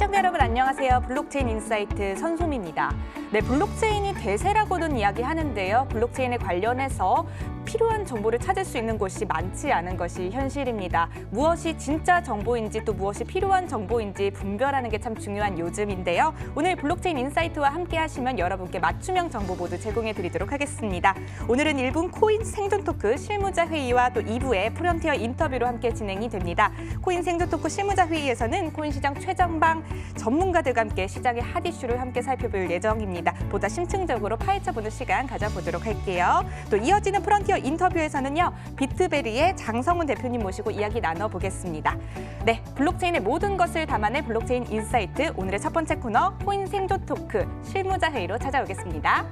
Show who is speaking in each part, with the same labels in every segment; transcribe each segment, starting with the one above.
Speaker 1: 시청자 여러분 안녕하세요. 블록체인 인사이트 선솜입니다. 네, 블록체인이 대세라고는 이야기하는데요. 블록체인에 관련해서 필요한 정보를 찾을 수 있는 곳이 많지 않은 것이 현실입니다. 무엇이 진짜 정보인지 또 무엇이 필요한 정보인지 분별하는 게 참 중요한 요즘인데요. 오늘 블록체인 인사이트와 함께 하시면 여러분께 맞춤형 정보 모두 제공해 드리도록 하겠습니다. 오늘은 1분 코인 생존 토크 실무자 회의와 또 2부의 프론티어 인터뷰로 함께 진행이 됩니다. 코인 생존 토크 실무자 회의에서는 코인 시장 최전방 전문가들과 함께 시장의 핫 이슈를 함께 살펴볼 예정입니다. 보다 심층적으로 파헤쳐보는 시간 가져보도록 할게요. 또 이어지는 프론티어 인터뷰에서는요. 비트베리의 장성훈 대표님 모시고 이야기 나눠보겠습니다. 네, 블록체인의 모든 것을 담아낸 블록체인 인사이트 오늘의 첫 번째 코너 코인 생존 토크 실무자 회의로 찾아오겠습니다.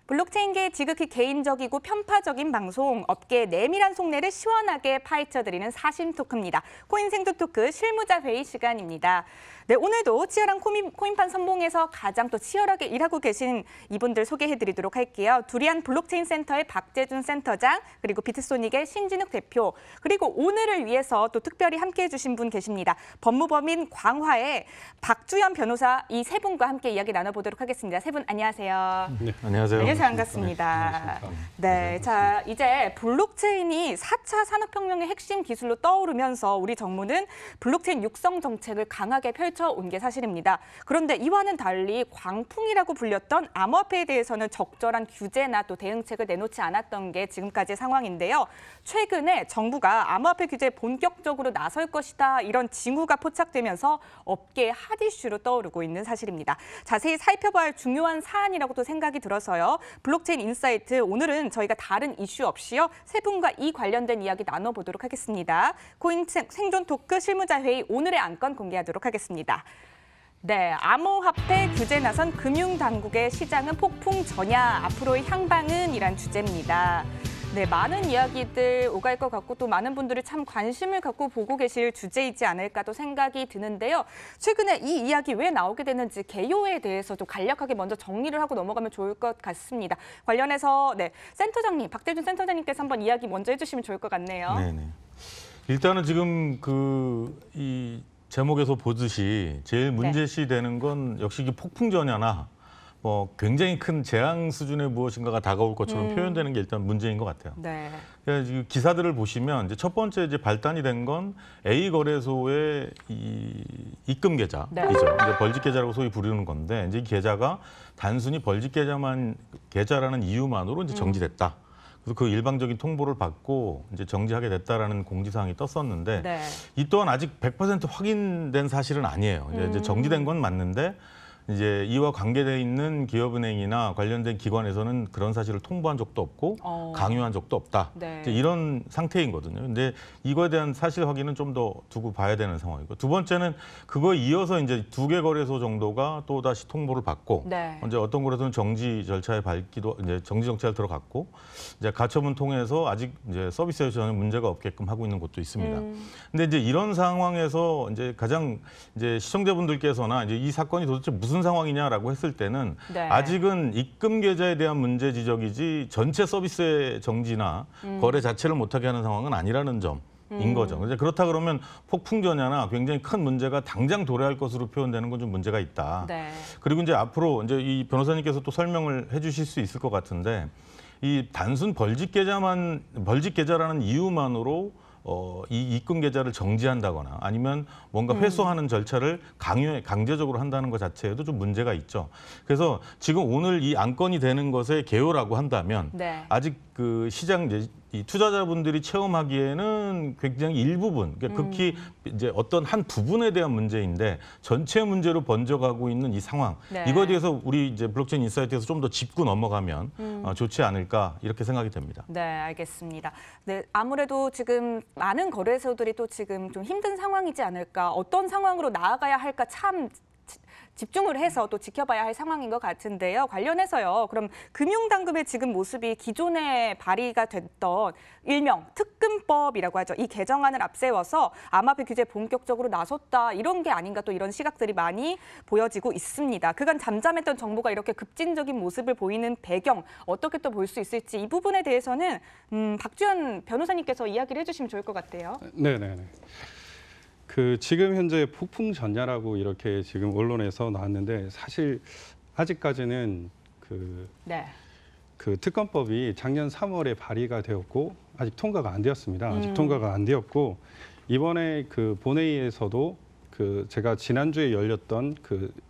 Speaker 1: 블록체인계의 지극히 개인적이고 편파적인 방송, 업계의 내밀한 속내를 시원하게 파헤쳐드리는 사심 토크입니다. 코인 생존 토크 실무자 회의 시간입니다. 네, 오늘도 치열한 코인판 선봉에서 가장 또 치열하게 일하고 계신 이분들 소개해드리도록 할게요. 두리안 블록체인 센터의 박재준 센터장, 그리고 비트소닉의 신진욱 대표, 그리고 오늘을 위해서 또 특별히 함께해 주신 분 계십니다. 법무법인 광화의 박주연 변호사, 이 세 분과 함께 이야기 나눠보도록 하겠습니다. 세 분 안녕하세요.
Speaker 2: 네, 안녕하세요.
Speaker 1: 안녕하세요. 반갑습니다. 네, 자 이제 블록체인이 4차 산업혁명의 핵심 기술로 떠오르면서 우리 정부는 블록체인 육성 정책을 강하게 펼쳐온 게 사실입니다. 그런데 이와는 달리 광풍이라고 불렸던 암호화폐에 대해서는 적절한 규제나 또 대응책을 내놓지 않았던 게 지금까지의 상황인데요. 최근에 정부가 암호화폐 규제에 본격적으로 나설 것이다 이런 징후가 포착되면서 업계의 핫 이슈로 떠오르고 있는 사실입니다. 자세히 살펴봐야 할 중요한 사안이라고도 생각이 들어서요. 블록체인 인사이트 오늘은 저희가 다른 이슈 없이요. 세 분과 이 관련된 이야기 나눠보도록 하겠습니다. 코인 생존 토크 실무자 회의 오늘의 안건 공개하도록 하겠습니다. 네, 암호화폐 규제 나선 금융당국의 시장은 폭풍 전야, 앞으로의 향방은 이란 주제입니다. 네, 많은 이야기들 오갈 것 같고 또 많은 분들이 참 관심을 갖고 보고 계실 주제이지 않을까도 생각이 드는데요. 최근에 이 이야기 왜 나오게 됐는지 개요에 대해서 좀 간략하게 먼저 정리를 하고 넘어가면 좋을 것 같습니다. 관련해서 네, 센터장님, 박재준 센터장님께서 한번 이야기 먼저 해주시면 좋을 것 같네요.
Speaker 2: 네네. 일단은 지금 이 제목에서 보듯이 제일 문제시 되는 건 역시 폭풍 전야나 굉장히 큰 재앙 수준의 무엇인가가 다가올 것처럼 표현되는 게 일단 문제인 것 같아요.
Speaker 1: 네.
Speaker 2: 그러니까 기사들을 보시면 이제 첫 번째 발단이 된 건 A 거래소의 이 입금 계좌이죠.
Speaker 1: 네.
Speaker 2: 이제 벌집 계좌라고 소위 부르는 건데 이제 이 계좌가 단순히 벌집 계좌라는 이유만으로 이제 정지됐다. 그래서 그 일방적인 통보를 받고 이제 정지하게 됐다라는 공지사항이 떴었는데
Speaker 1: 네.
Speaker 2: 이 또한 아직 100% 확인된 사실은 아니에요. 이제 정지된 건 맞는데 이제 이와 관계돼 있는 기업은행이나 관련된 기관에서는 그런 사실을 통보한 적도 없고 강요한 적도 없다.
Speaker 1: 네.
Speaker 2: 이제 이런 상태이거든요. 근데 이거에 대한 사실 확인은 좀 더 두고 봐야 되는 상황이고 두 번째는 그거에 이어서 이제 2개 거래소 정도가 또 다시 통보를 받고
Speaker 1: 네.
Speaker 2: 이제 어떤 거래소는 정지 절차에 밟기도 이제 정지 정찰 들어갔고 이제 가처분 통해서 아직 이제 서비스에 전혀 문제가 없게끔 하고 있는 곳도 있습니다. 근데 이제 이런 상황에서 이제 가장 이제 시청자분들께서나 이제 이 사건이 도대체 무슨 상황이냐라고 했을 때는
Speaker 1: 네.
Speaker 2: 아직은 입금 계좌에 대한 문제 지적이지 전체 서비스의 정지나 거래 자체를 못하게 하는 상황은 아니라는 점인 거죠. 그렇다 그러면 폭풍 전야나 굉장히 큰 문제가 당장 도래할 것으로 표현되는 건 좀 문제가 있다.
Speaker 1: 네.
Speaker 2: 그리고 이제 앞으로 이제 이 변호사님께서 또 설명을 해주실 수 있을 것 같은데 이 단순 벌집 계좌라는 이유만으로 이 입금 계좌를 정지한다거나 아니면 뭔가 회수하는 절차를 강제적으로 한다는 것 자체에도 좀 문제가 있죠. 그래서 지금 오늘 이 안건이 되는 것의 개요라고 한다면
Speaker 1: 네. 아직
Speaker 2: 그 시장 이 투자자분들이 체험하기에는 굉장히 일부분, 그러니까 극히 이제 어떤 한 부분에 대한 문제인데 전체 문제로 번져가고 있는 이 상황,
Speaker 1: 네.
Speaker 2: 이거에 대해서 우리 이제 블록체인 인사이트에서 좀 더 짚고 넘어가면 좋지 않을까 이렇게 생각이 됩니다.
Speaker 1: 네, 알겠습니다. 네, 아무래도 지금 많은 거래소들이 또 지금 좀 힘든 상황이지 않을까, 어떤 상황으로 나아가야 할까 참 집중을 해서 또 지켜봐야 할 상황인 것 같은데요. 관련해서요. 그럼 금융당국의 지금 모습이 기존에 발의가 됐던 일명 특금법이라고 하죠. 이 개정안을 앞세워서 암호화폐 규제 본격적으로 나섰다 이런 게 아닌가 또 이런 시각들이 많이 보여지고 있습니다. 그간 잠잠했던 정부가 이렇게 급진적인 모습을 보이는 배경 어떻게 또 볼 수 있을지 이 부분에 대해서는 박주연 변호사님께서 이야기를 해주시면 좋을 것 같아요.
Speaker 3: 네네네. 지금 현재 폭풍 전야라고 이렇게 지금 언론에서 나왔는데 사실 아직까지는
Speaker 1: 네.
Speaker 3: 그 특검법이 작년 3월에 발의가 되었고 아직 통과가 안 되었습니다. 아직 통과가 안 되었고 이번에 본회의에서도 제가 지난주에 열렸던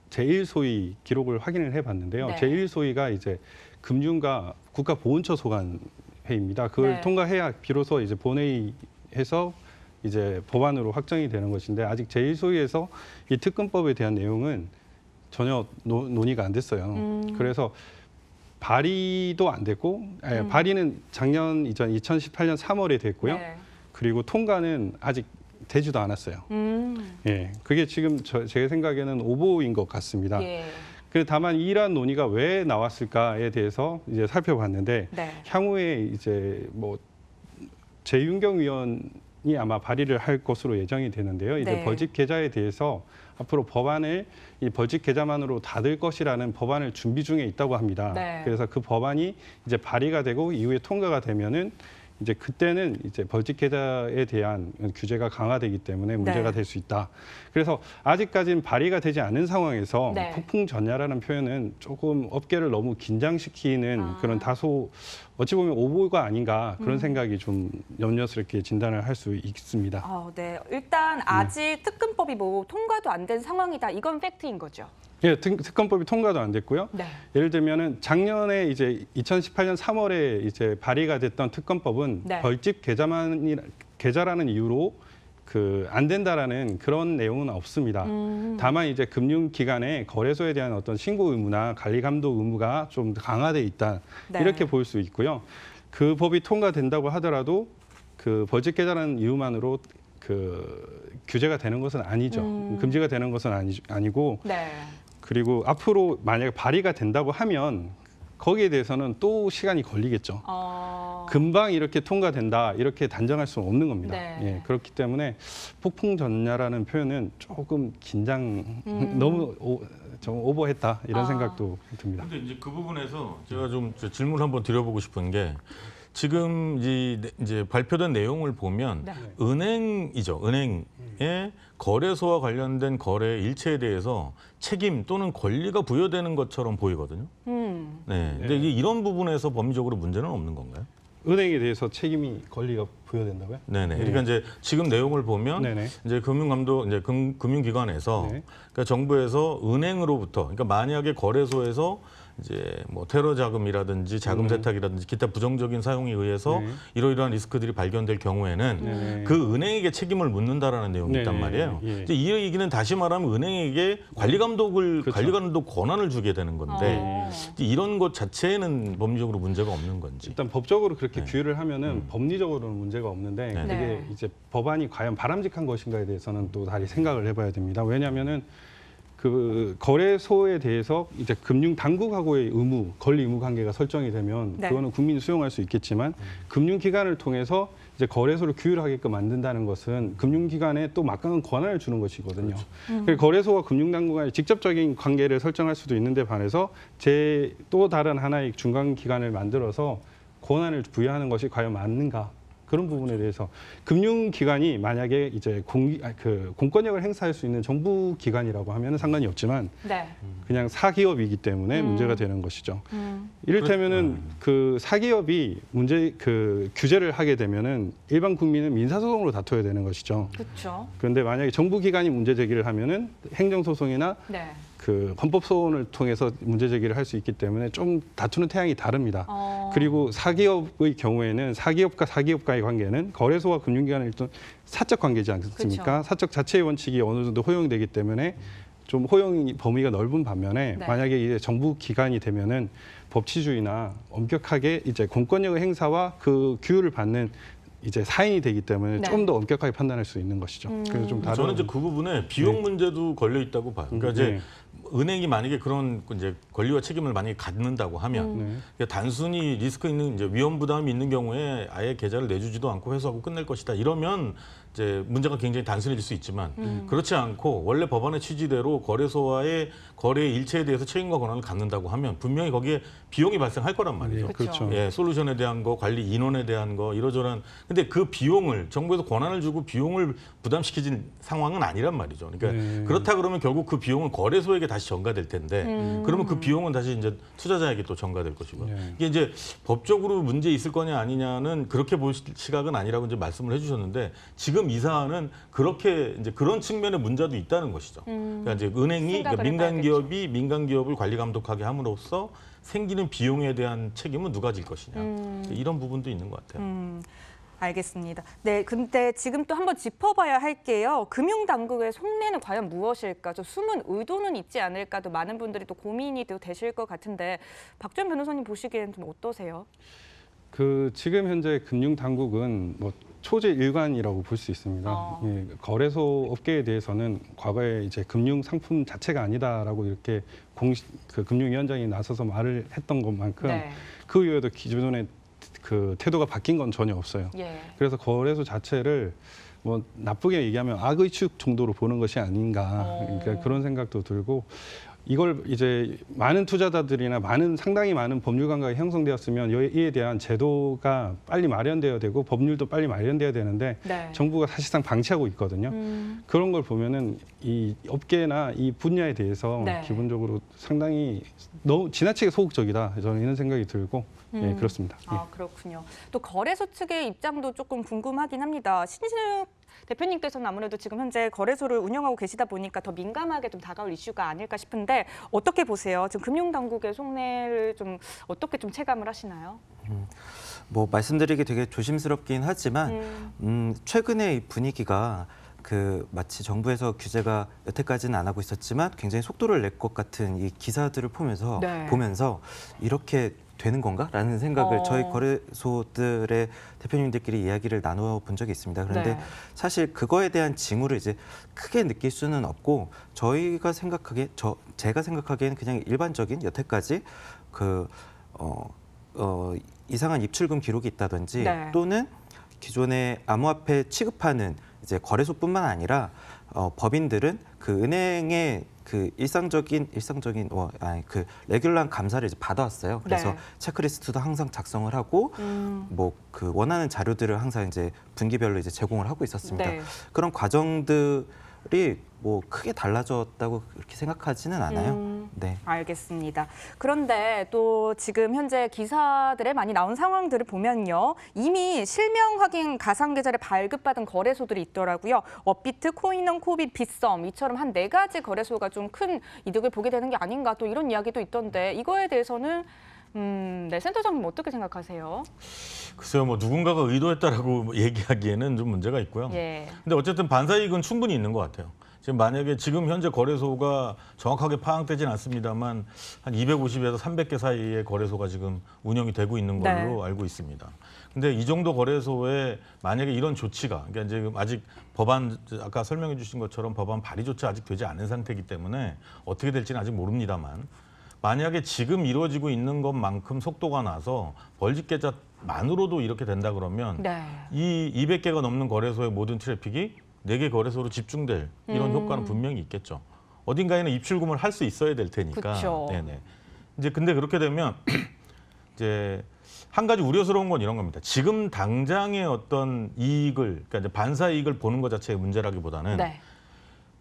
Speaker 3: 제1소위 기록을 확인을 해봤는데요.
Speaker 1: 네.
Speaker 3: 제1소위가 이제 금융과 국가보훈처 소관 회의입니다. 그걸
Speaker 1: 네.
Speaker 3: 통과해야 비로소 이제 본회의에서 이제 법안으로 확정이 되는 것인데 아직 제1소위에서 이 특검법에 대한 내용은 전혀 논의가 안 됐어요. 그래서 발의도 안 됐고 발의는 작년 2018년 3월에 됐고요.
Speaker 1: 네.
Speaker 3: 그리고 통과는 아직 되지도 않았어요. 예, 그게 지금 제 생각에는 오보인 것 같습니다.
Speaker 1: 예.
Speaker 3: 다만 이러한 논의가 왜 나왔을까에 대해서 이제 살펴봤는데
Speaker 1: 네.
Speaker 3: 향후에 이제 재윤경 위원이 아마 발의를 할 것으로 예정이 되는데요. 이제
Speaker 1: 네.
Speaker 3: 벌집 계좌에 대해서 앞으로 법안을 이 벌집 계좌만으로 닫을 것이라는 법안을 준비 중에 있다고 합니다.
Speaker 1: 네.
Speaker 3: 그래서 그 법안이 이제 발의가 되고 이후에 통과가 되면은 이제 그때는 이제 벌집 계좌에 대한 규제가 강화되기 때문에 문제가
Speaker 1: 네.
Speaker 3: 될 수 있다. 그래서 아직까지는 발의가 되지 않은 상황에서
Speaker 1: 네.
Speaker 3: 폭풍 전야라는 표현은 조금 업계를 너무 긴장시키는 그런 다소 어찌 보면 오보가 아닌가 그런 생각이 좀 염려스럽게 진단을 할 수 있습니다.
Speaker 1: 네. 일단 아직 특검법이 통과도 안 된 상황이다. 이건 팩트인 거죠.
Speaker 3: 예, 특검법이 통과도 안 됐고요.
Speaker 1: 네.
Speaker 3: 예를 들면은 작년에 이제 2018년 3월에 이제 발의가 됐던 특검법은
Speaker 1: 네.
Speaker 3: 벌집 계좌라는 이유로 안 된다라는 그런 내용은 없습니다. 다만 이제 금융기관의 거래소에 대한 어떤 신고 의무나 관리 감독 의무가 좀 강화돼 있다.
Speaker 1: 네.
Speaker 3: 이렇게 볼 수 있고요. 그 법이 통과된다고 하더라도 벌집 계좌라는 이유만으로 규제가 되는 것은 아니죠. 금지가 되는 것은 아니고
Speaker 1: 네.
Speaker 3: 그리고 앞으로 만약에 발의가 된다고 하면 거기에 대해서는 또 시간이 걸리겠죠. 금방 이렇게 통과된다 이렇게 단정할 수는 없는 겁니다.
Speaker 1: 네.
Speaker 3: 예, 그렇기 때문에 폭풍 전야라는 표현은 조금 너무 좀 오버했다 이런 생각도 듭니다.
Speaker 2: 근데 이제 그 부분에서 제가 좀 질문 한번 드려보고 싶은 게 지금 이제 발표된 내용을 보면
Speaker 1: 네.
Speaker 2: 은행이죠. 은행의 거래소와 관련된 거래 일체에 대해서 책임 또는 권리가 부여되는 것처럼 보이거든요. 네. 근데 이런 부분에서 법리적으로 문제는 없는 건가요?
Speaker 3: 은행에 대해서 책임이 권리가 부여된다고요?
Speaker 2: 네네. 그러니까 이제 지금 내용을 보면
Speaker 3: 네네.
Speaker 2: 이제 금융감독 이제 금융기관에서
Speaker 3: 네.
Speaker 2: 그러니까 정부에서 은행으로부터 그러니까 만약에 거래소에서 이제 테러 자금이라든지 자금 세탁이라든지 기타 부정적인 사용에 의해서
Speaker 3: 네.
Speaker 2: 이러이러한 리스크들이 발견될 경우에는
Speaker 3: 네.
Speaker 2: 그 은행에게 책임을 묻는다라는 내용이
Speaker 3: 네.
Speaker 2: 있단 말이에요.
Speaker 3: 예.
Speaker 2: 이제 이 얘기는 다시 말하면 은행에게 관리 감독 권한을 주게 되는 건데 이제 이런 것 자체에는 법리적으로 문제가 없는 건지.
Speaker 3: 일단 법적으로 그렇게
Speaker 2: 네.
Speaker 3: 규율을 하면은 법리적으로는 문제가 없는데
Speaker 2: 네.
Speaker 3: 그게
Speaker 1: 네.
Speaker 3: 이제 법안이 과연 바람직한 것인가에 대해서는 또 다시 생각을 해봐야 됩니다. 왜냐하면은 거래소에 대해서 이제 금융 당국하고의 권리 의무 관계가 설정이 되면
Speaker 1: 네.
Speaker 3: 그거는 국민이 수용할 수 있겠지만 금융기관을 통해서 이제 거래소를 규율하게끔 만든다는 것은 금융기관에 또 막강한 권한을 주는 것이거든요. 그래서 거래소와 금융당국과의 직접적인 관계를 설정할 수도 있는데 반해서 또 다른 하나의 중간기관을 만들어서 권한을 부여하는 것이 과연 맞는가? 그런 부분에 대해서 금융기관이 만약에 이제 공권력을 행사할 수 있는 정부 기관이라고 하면 상관이 없지만
Speaker 1: 네.
Speaker 3: 그냥 사기업이기 때문에 문제가 되는 것이죠. 이를테면은 사기업이 규제를 하게 되면은 일반 국민은 민사소송으로 다퉈야 되는 것이죠.
Speaker 1: 그렇죠.
Speaker 3: 그런데 만약에 정부 기관이 문제 제기를 하면은 행정소송이나
Speaker 1: 네.
Speaker 3: 헌법소원을 통해서 문제 제기를 할 수 있기 때문에 좀 다투는 태양이 다릅니다. 그리고 사기업의 경우에는 사기업과 사기업과의 관계는 거래소와 금융기관의 일단 사적 관계지 않습니까?
Speaker 1: 그렇죠.
Speaker 3: 사적 자체의 원칙이 어느 정도 허용되기 때문에 좀 허용 범위가 넓은 반면에
Speaker 1: 네.
Speaker 3: 만약에 이제 정부 기관이 되면은 법치주의나 엄격하게 이제 공권력의 행사와 그 규율을 받는 이제 사인이 되기 때문에
Speaker 1: 네.
Speaker 3: 좀 더 엄격하게 판단할 수 있는 것이죠. 그래서 좀 다른
Speaker 2: 저는 이제 그 부분에 비용 문제도 걸려 있다고 봐요. 그러니까 이제 은행이 만약에 그런 이제 권리와 책임을 만약에 갖는다고 하면 그러니까 단순히 리스크 있는 이제 위험 부담이 있는 경우에 아예 계좌를 내주지도 않고 회수하고 끝낼 것이다. 이러면 이제 문제가 굉장히 단순해질 수 있지만 그렇지 않고 원래 법안의 취지대로 거래소와의 거래 일체에 대해서 책임과 권한을 갖는다고 하면 분명히 거기에 비용이 발생할 거란 말이죠.
Speaker 3: 네, 그렇죠.
Speaker 2: 예, 솔루션에 대한 거, 관리 인원에 대한 거 이러저런. 근데 그 비용을 정부에서 권한을 주고 비용을 부담시키진 상황은 아니란 말이죠. 그러니까 그렇다 그러면 결국 그 비용은 거래소에게 다시 전가될 텐데 그러면 그 비용은 다시 이제 투자자에게 또 전가될 것이고 이게 이제 법적으로 문제 있을 거냐 아니냐는 그렇게 볼 시각은 아니라고 이제 말씀을 해주셨는데 지금 이 사안은 그렇게 이제 그런 측면의 문제도 있다는 것이죠. 그러니까 이제 은행이 그러니까 민간 기업이 민간 기업을 관리 감독하게 함으로써 생기는 비용에 대한 책임은 누가 질 것이냐 이런 부분도 있는 것 같아요.
Speaker 1: 알겠습니다. 네, 근데 지금 또 한번 짚어봐야 할게요. 금융당국의 속내는 과연 무엇일까? 좀 숨은 의도는 있지 않을까도 많은 분들이 또 고민이 또 되실 것 같은데 박주현 변호사님 보시기에는 좀 어떠세요?
Speaker 3: 그 지금 현재 금융 당국은 뭐 초재 일관이라고 볼 수 있습니다. 예, 거래소 업계에 대해서는 과거에 이제 금융 상품 자체가 아니다라고 이렇게 그 금융위원장이 나서서 말을 했던 것만큼
Speaker 1: 네.
Speaker 3: 그 이후에도 기존의 그 태도가 바뀐 건 전혀 없어요.
Speaker 1: 예.
Speaker 3: 그래서 거래소 자체를 뭐 나쁘게 얘기하면 악의 축 정도로 보는 것이 아닌가 그러니까 그런 생각도 들고 이걸 이제 많은 투자자들이나 상당히 많은 법률 감각이 형성되었으면 이에 대한 제도가 빨리 마련되어야 되고 법률도 빨리 마련되어야 되는데
Speaker 1: 네.
Speaker 3: 정부가 사실상 방치하고 있거든요. 그런 걸 보면은 이 업계나 이 분야에 대해서
Speaker 1: 네.
Speaker 3: 기본적으로 상당히 너무 지나치게 소극적이다. 저는 이런 생각이 들고 예, 그렇습니다.
Speaker 1: 아, 그렇군요. 또 거래소 측의 입장도 조금 궁금하긴 합니다. 신진욱 대표님께서는 아무래도 지금 현재 거래소를 운영하고 계시다 보니까 더 민감하게 좀 다가올 이슈가 아닐까 싶은데 어떻게 보세요? 지금 금융당국의 속내를 좀 어떻게 좀 체감을 하시나요?
Speaker 4: 뭐 말씀드리기 되게 조심스럽긴 하지만 최근에 이 분위기가 그 마치 정부에서 규제가 여태까지는 안 하고 있었지만 굉장히 속도를 낼 것 같은 이 기사들을 보면서 이렇게 되는 건가라는 생각을 저희 거래소들의 대표님들끼리 이야기를 나눠 본 적이 있습니다. 그런데
Speaker 1: 네.
Speaker 4: 사실 그거에 대한 징후를 이제 크게 느낄 수는 없고 제가 생각하기에는 그냥 일반적인 여태까지 그 이상한 입출금 기록이 있다든지
Speaker 1: 네. 또는
Speaker 4: 기존의 암호화폐 취급하는 이제 거래소뿐만 아니라 법인들은 그 은행의 그 일상적인 그 레귤러한 감사를 이제 받아왔어요. 그래서
Speaker 1: 네.
Speaker 4: 체크리스트도 항상 작성을 하고 뭐 그 원하는 자료들을 항상 이제 분기별로 이제 제공을 하고 있었습니다.
Speaker 1: 네.
Speaker 4: 그런 과정들이 뭐 크게 달라졌다고 그렇게 생각하지는 않아요. 네.
Speaker 1: 알겠습니다. 그런데 또 지금 현재 기사들에 많이 나온 상황들을 보면요. 이미 실명 확인 가상 계좌를 발급받은 거래소들이 있더라고요. 업비트, 코인원, 코빗, 빗썸 이처럼 한 4가지 거래소가 좀 큰 이득을 보게 되는 게 아닌가 또 이런 이야기도 있던데 이거에 대해서는 네, 센터장님 어떻게 생각하세요?
Speaker 2: 글쎄요, 뭐 누군가가 의도했다라고 얘기하기에는 좀 문제가 있고요.
Speaker 1: 예.
Speaker 2: 근데 어쨌든 반사이익은 충분히 있는 것 같아요. 지금 만약에 지금 현재 거래소가 정확하게 파악되진 않습니다만 한 250에서 300개 사이의 거래소가 지금 운영이 되고 있는 걸로
Speaker 1: 네.
Speaker 2: 알고 있습니다. 근데 이 정도 거래소에 만약에 이런 조치가 그러니까 지금 아직 법안 아까 설명해 주신 것처럼 법안 발의조차 아직 되지 않은 상태이기 때문에 어떻게 될지는 아직 모릅니다만 만약에 지금 이루어지고 있는 것만큼 속도가 나서 벌집 계좌만으로도 이렇게 된다 그러면
Speaker 1: 네.
Speaker 2: 이 200개가 넘는 거래소의 모든 트래픽이 4개 거래소로 집중될 이런 효과는 분명히 있겠죠. 어딘가에는 입출금을 할 수 있어야 될 테니까.
Speaker 1: 그쵸.
Speaker 2: 네네. 이제 근데 그렇게 되면 이제 한 가지 우려스러운 건 이런 겁니다. 지금 당장의 어떤 이익을 그러니까 이제 반사 이익을 보는 것 자체의 문제라기보다는
Speaker 1: 네.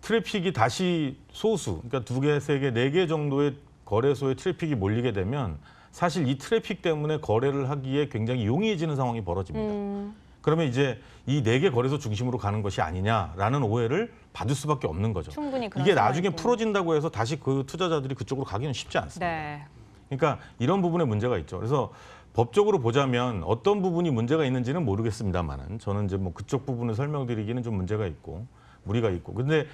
Speaker 2: 트래픽이 다시 소수, 그러니까 2개, 3개, 4개 정도의 거래소에 트래픽이 몰리게 되면 사실 이 트래픽 때문에 거래를 하기에 굉장히 용이해지는 상황이 벌어집니다. 그러면 이제 이 4개 거래소 중심으로 가는 것이 아니냐라는 오해를 받을 수밖에 없는 거죠.
Speaker 1: 충분히 그런
Speaker 2: 이게 나중에
Speaker 1: 상황이고.
Speaker 2: 풀어진다고 해서 다시 그 투자자들이 그쪽으로 가기는 쉽지 않습니다.
Speaker 1: 네.
Speaker 2: 그러니까 이런 부분에 문제가 있죠. 그래서 법적으로 보자면 어떤 부분이 문제가 있는지는 모르겠습니다만은 저는 이제 뭐 그쪽 부분을 설명드리기는 좀 문제가 있고 무리가 있고. 근데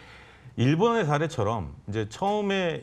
Speaker 2: 일본의 사례처럼 이제 처음에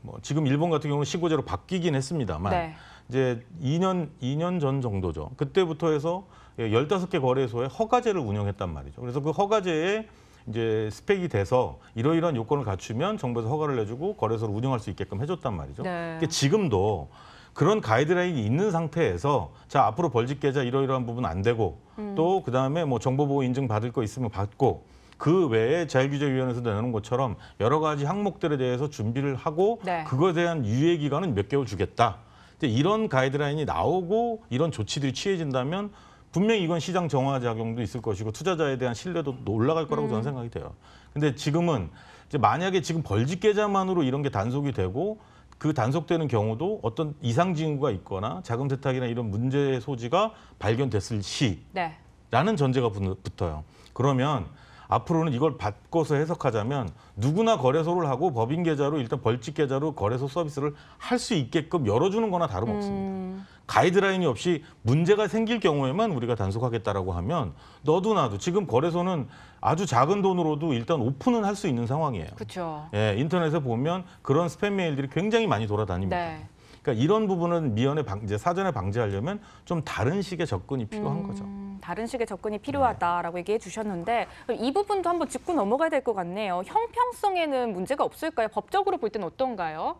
Speaker 2: 뭐 지금 일본 같은 경우는 신고제로 바뀌긴 했습니다만
Speaker 1: 네.
Speaker 2: 이제 2년 전 정도죠. 그때부터 해서 15개 거래소에 허가제를 운영했단 말이죠. 그래서 그 허가제에 이제 스펙이 돼서 이러이러한 요건을 갖추면 정부에서 허가를 내주고 거래소를 운영할 수 있게끔 해줬단 말이죠.
Speaker 1: 네.
Speaker 2: 그러니까 지금도 그런 가이드라인이 있는 상태에서 자 앞으로 벌집 계좌 이러이러한 부분 안 되고 또 그다음에 뭐 정보보호 인증 받을 거 있으면 받고 그 외에 자율규제위원회에서 내놓은 것처럼 여러 가지 항목들에 대해서 준비를 하고
Speaker 1: 네.
Speaker 2: 그거에 대한 유예 기간은 몇 개월 주겠다. 이제 이런 가이드라인이 나오고 이런 조치들이 취해진다면 분명히 이건 시장 정화 작용도 있을 것이고 투자자에 대한 신뢰도 올라갈 거라고 저는 생각이 돼요. 근데 지금은 이제 만약에 지금 벌집 계좌만으로 이런 게 단속이 되고 그 단속되는 경우도 어떤 이상 징후가 있거나 자금 세탁이나 이런 문제 소지가 발견됐을 시라는
Speaker 1: 네.
Speaker 2: 전제가 붙어요. 그러면 앞으로는 이걸 바꿔서 해석하자면 누구나 거래소를 하고 법인 계좌로 일단 벌집 계좌로 거래소 서비스를 할 수 있게끔 열어주는 거나 다름없습니다. 가이드라인이 없이 문제가 생길 경우에만 우리가 단속하겠다라고 하면 너도 나도 지금 거래소는 아주 작은 돈으로도 일단 오픈은 할 수 있는 상황이에요.
Speaker 1: 그렇죠.
Speaker 2: 예, 인터넷에 보면 그런 스팸 메일들이 굉장히 많이 돌아다닙니다.
Speaker 1: 네.
Speaker 2: 그러니까 이런 부분은 미연에 이제 사전에 방지하려면 좀 다른 식의 접근이 필요한 거죠.
Speaker 1: 다른 식의 접근이 필요하다라고 얘기해 주셨는데 이 부분도 한번 짚고 넘어가야 될 것 같네요. 형평성에는 문제가 없을까요? 법적으로 볼 때는 어떤가요?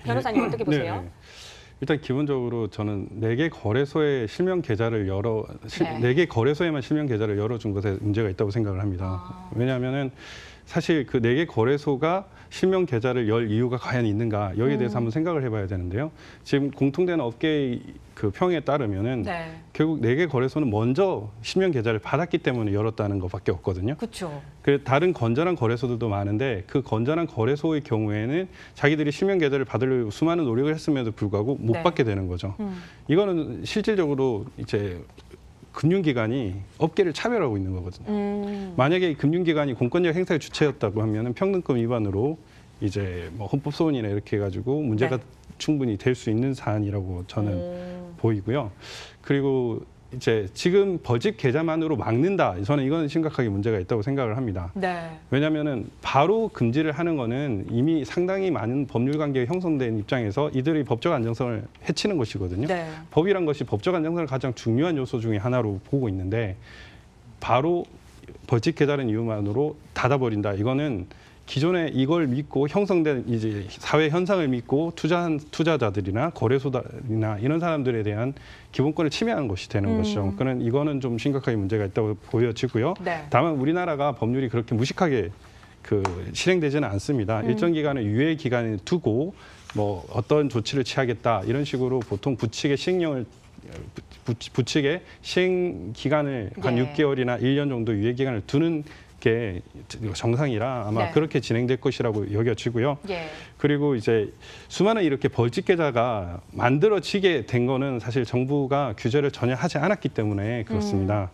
Speaker 1: 변호사님 어떻게 보세요?
Speaker 3: 네. 일단 기본적으로 저는 4개 거래소에 실명 계좌를
Speaker 1: 네.
Speaker 3: 4개 거래소에만 실명 계좌를 열어준 것에 문제가 있다고 생각을 합니다. 왜냐하면은 사실 그 4개 거래소가 실명 계좌를 열 이유가 과연 있는가 여기에 대해서 한번 생각을 해봐야 되는데요. 지금 공통된 업계의 그 평에 따르면은
Speaker 1: 네.
Speaker 3: 결국 4개 거래소는 먼저 실명 계좌를 받았기 때문에 열었다는 것밖에 없거든요.
Speaker 1: 그렇죠.
Speaker 3: 그 다른 건전한 거래소들도 많은데 그 건전한 거래소의 경우에는 자기들이 실명 계좌를 받으려고 수많은 노력을 했음에도 불구하고 못
Speaker 1: 네.
Speaker 3: 받게 되는 거죠. 이거는 실질적으로 이제 금융기관이 업계를 차별하고 있는 거거든요. 만약에 이 금융기관이 공권력 행사의 주체였다고 하면은 평등권 위반으로 이제 뭐 헌법 소원이나 이렇게 해가지고 문제가
Speaker 1: 네.
Speaker 3: 충분히 될 수 있는 사안이라고 저는 보이고요. 그리고 이제 지금 벌집 계좌만으로 막는다. 저는 이건 심각하게 문제가 있다고 생각을 합니다.
Speaker 1: 네.
Speaker 3: 왜냐하면은 바로 금지를 하는 거는 이미 상당히 많은 법률 관계가 형성된 입장에서 이들의 법적 안정성을 해치는 것이거든요.
Speaker 1: 네.
Speaker 3: 법이란 것이 법적 안정성을 가장 중요한 요소 중에 하나로 보고 있는데 바로 벌집 계좌라는 이유만으로 닫아버린다. 이거는 기존에 이걸 믿고 형성된 이제 사회 현상을 믿고 투자한 투자자들이나 거래소들이나 이런 사람들에 대한 기본권을 침해하는 것이 되는 것이죠. 그는 이거는 좀 심각하게 문제가 있다고 보여지고요.
Speaker 1: 네.
Speaker 3: 다만 우리나라가 법률이 그렇게 무식하게 실행되지는 않습니다. 일정 기간을 유예 기간에 두고 뭐 어떤 조치를 취하겠다 이런 식으로 보통 부칙의 시행령을 부칙의 시행 기간을 한
Speaker 1: 예.
Speaker 3: 6개월이나 1년 정도 유예 기간을 두는 게 정상이라 아마
Speaker 1: 네.
Speaker 3: 그렇게 진행될 것이라고 여겨지고요.
Speaker 1: 예.
Speaker 3: 그리고 이제 수많은 이렇게 벌집 계좌가 만들어지게 된 거는 사실 정부가 규제를 전혀 하지 않았기 때문에 그렇습니다.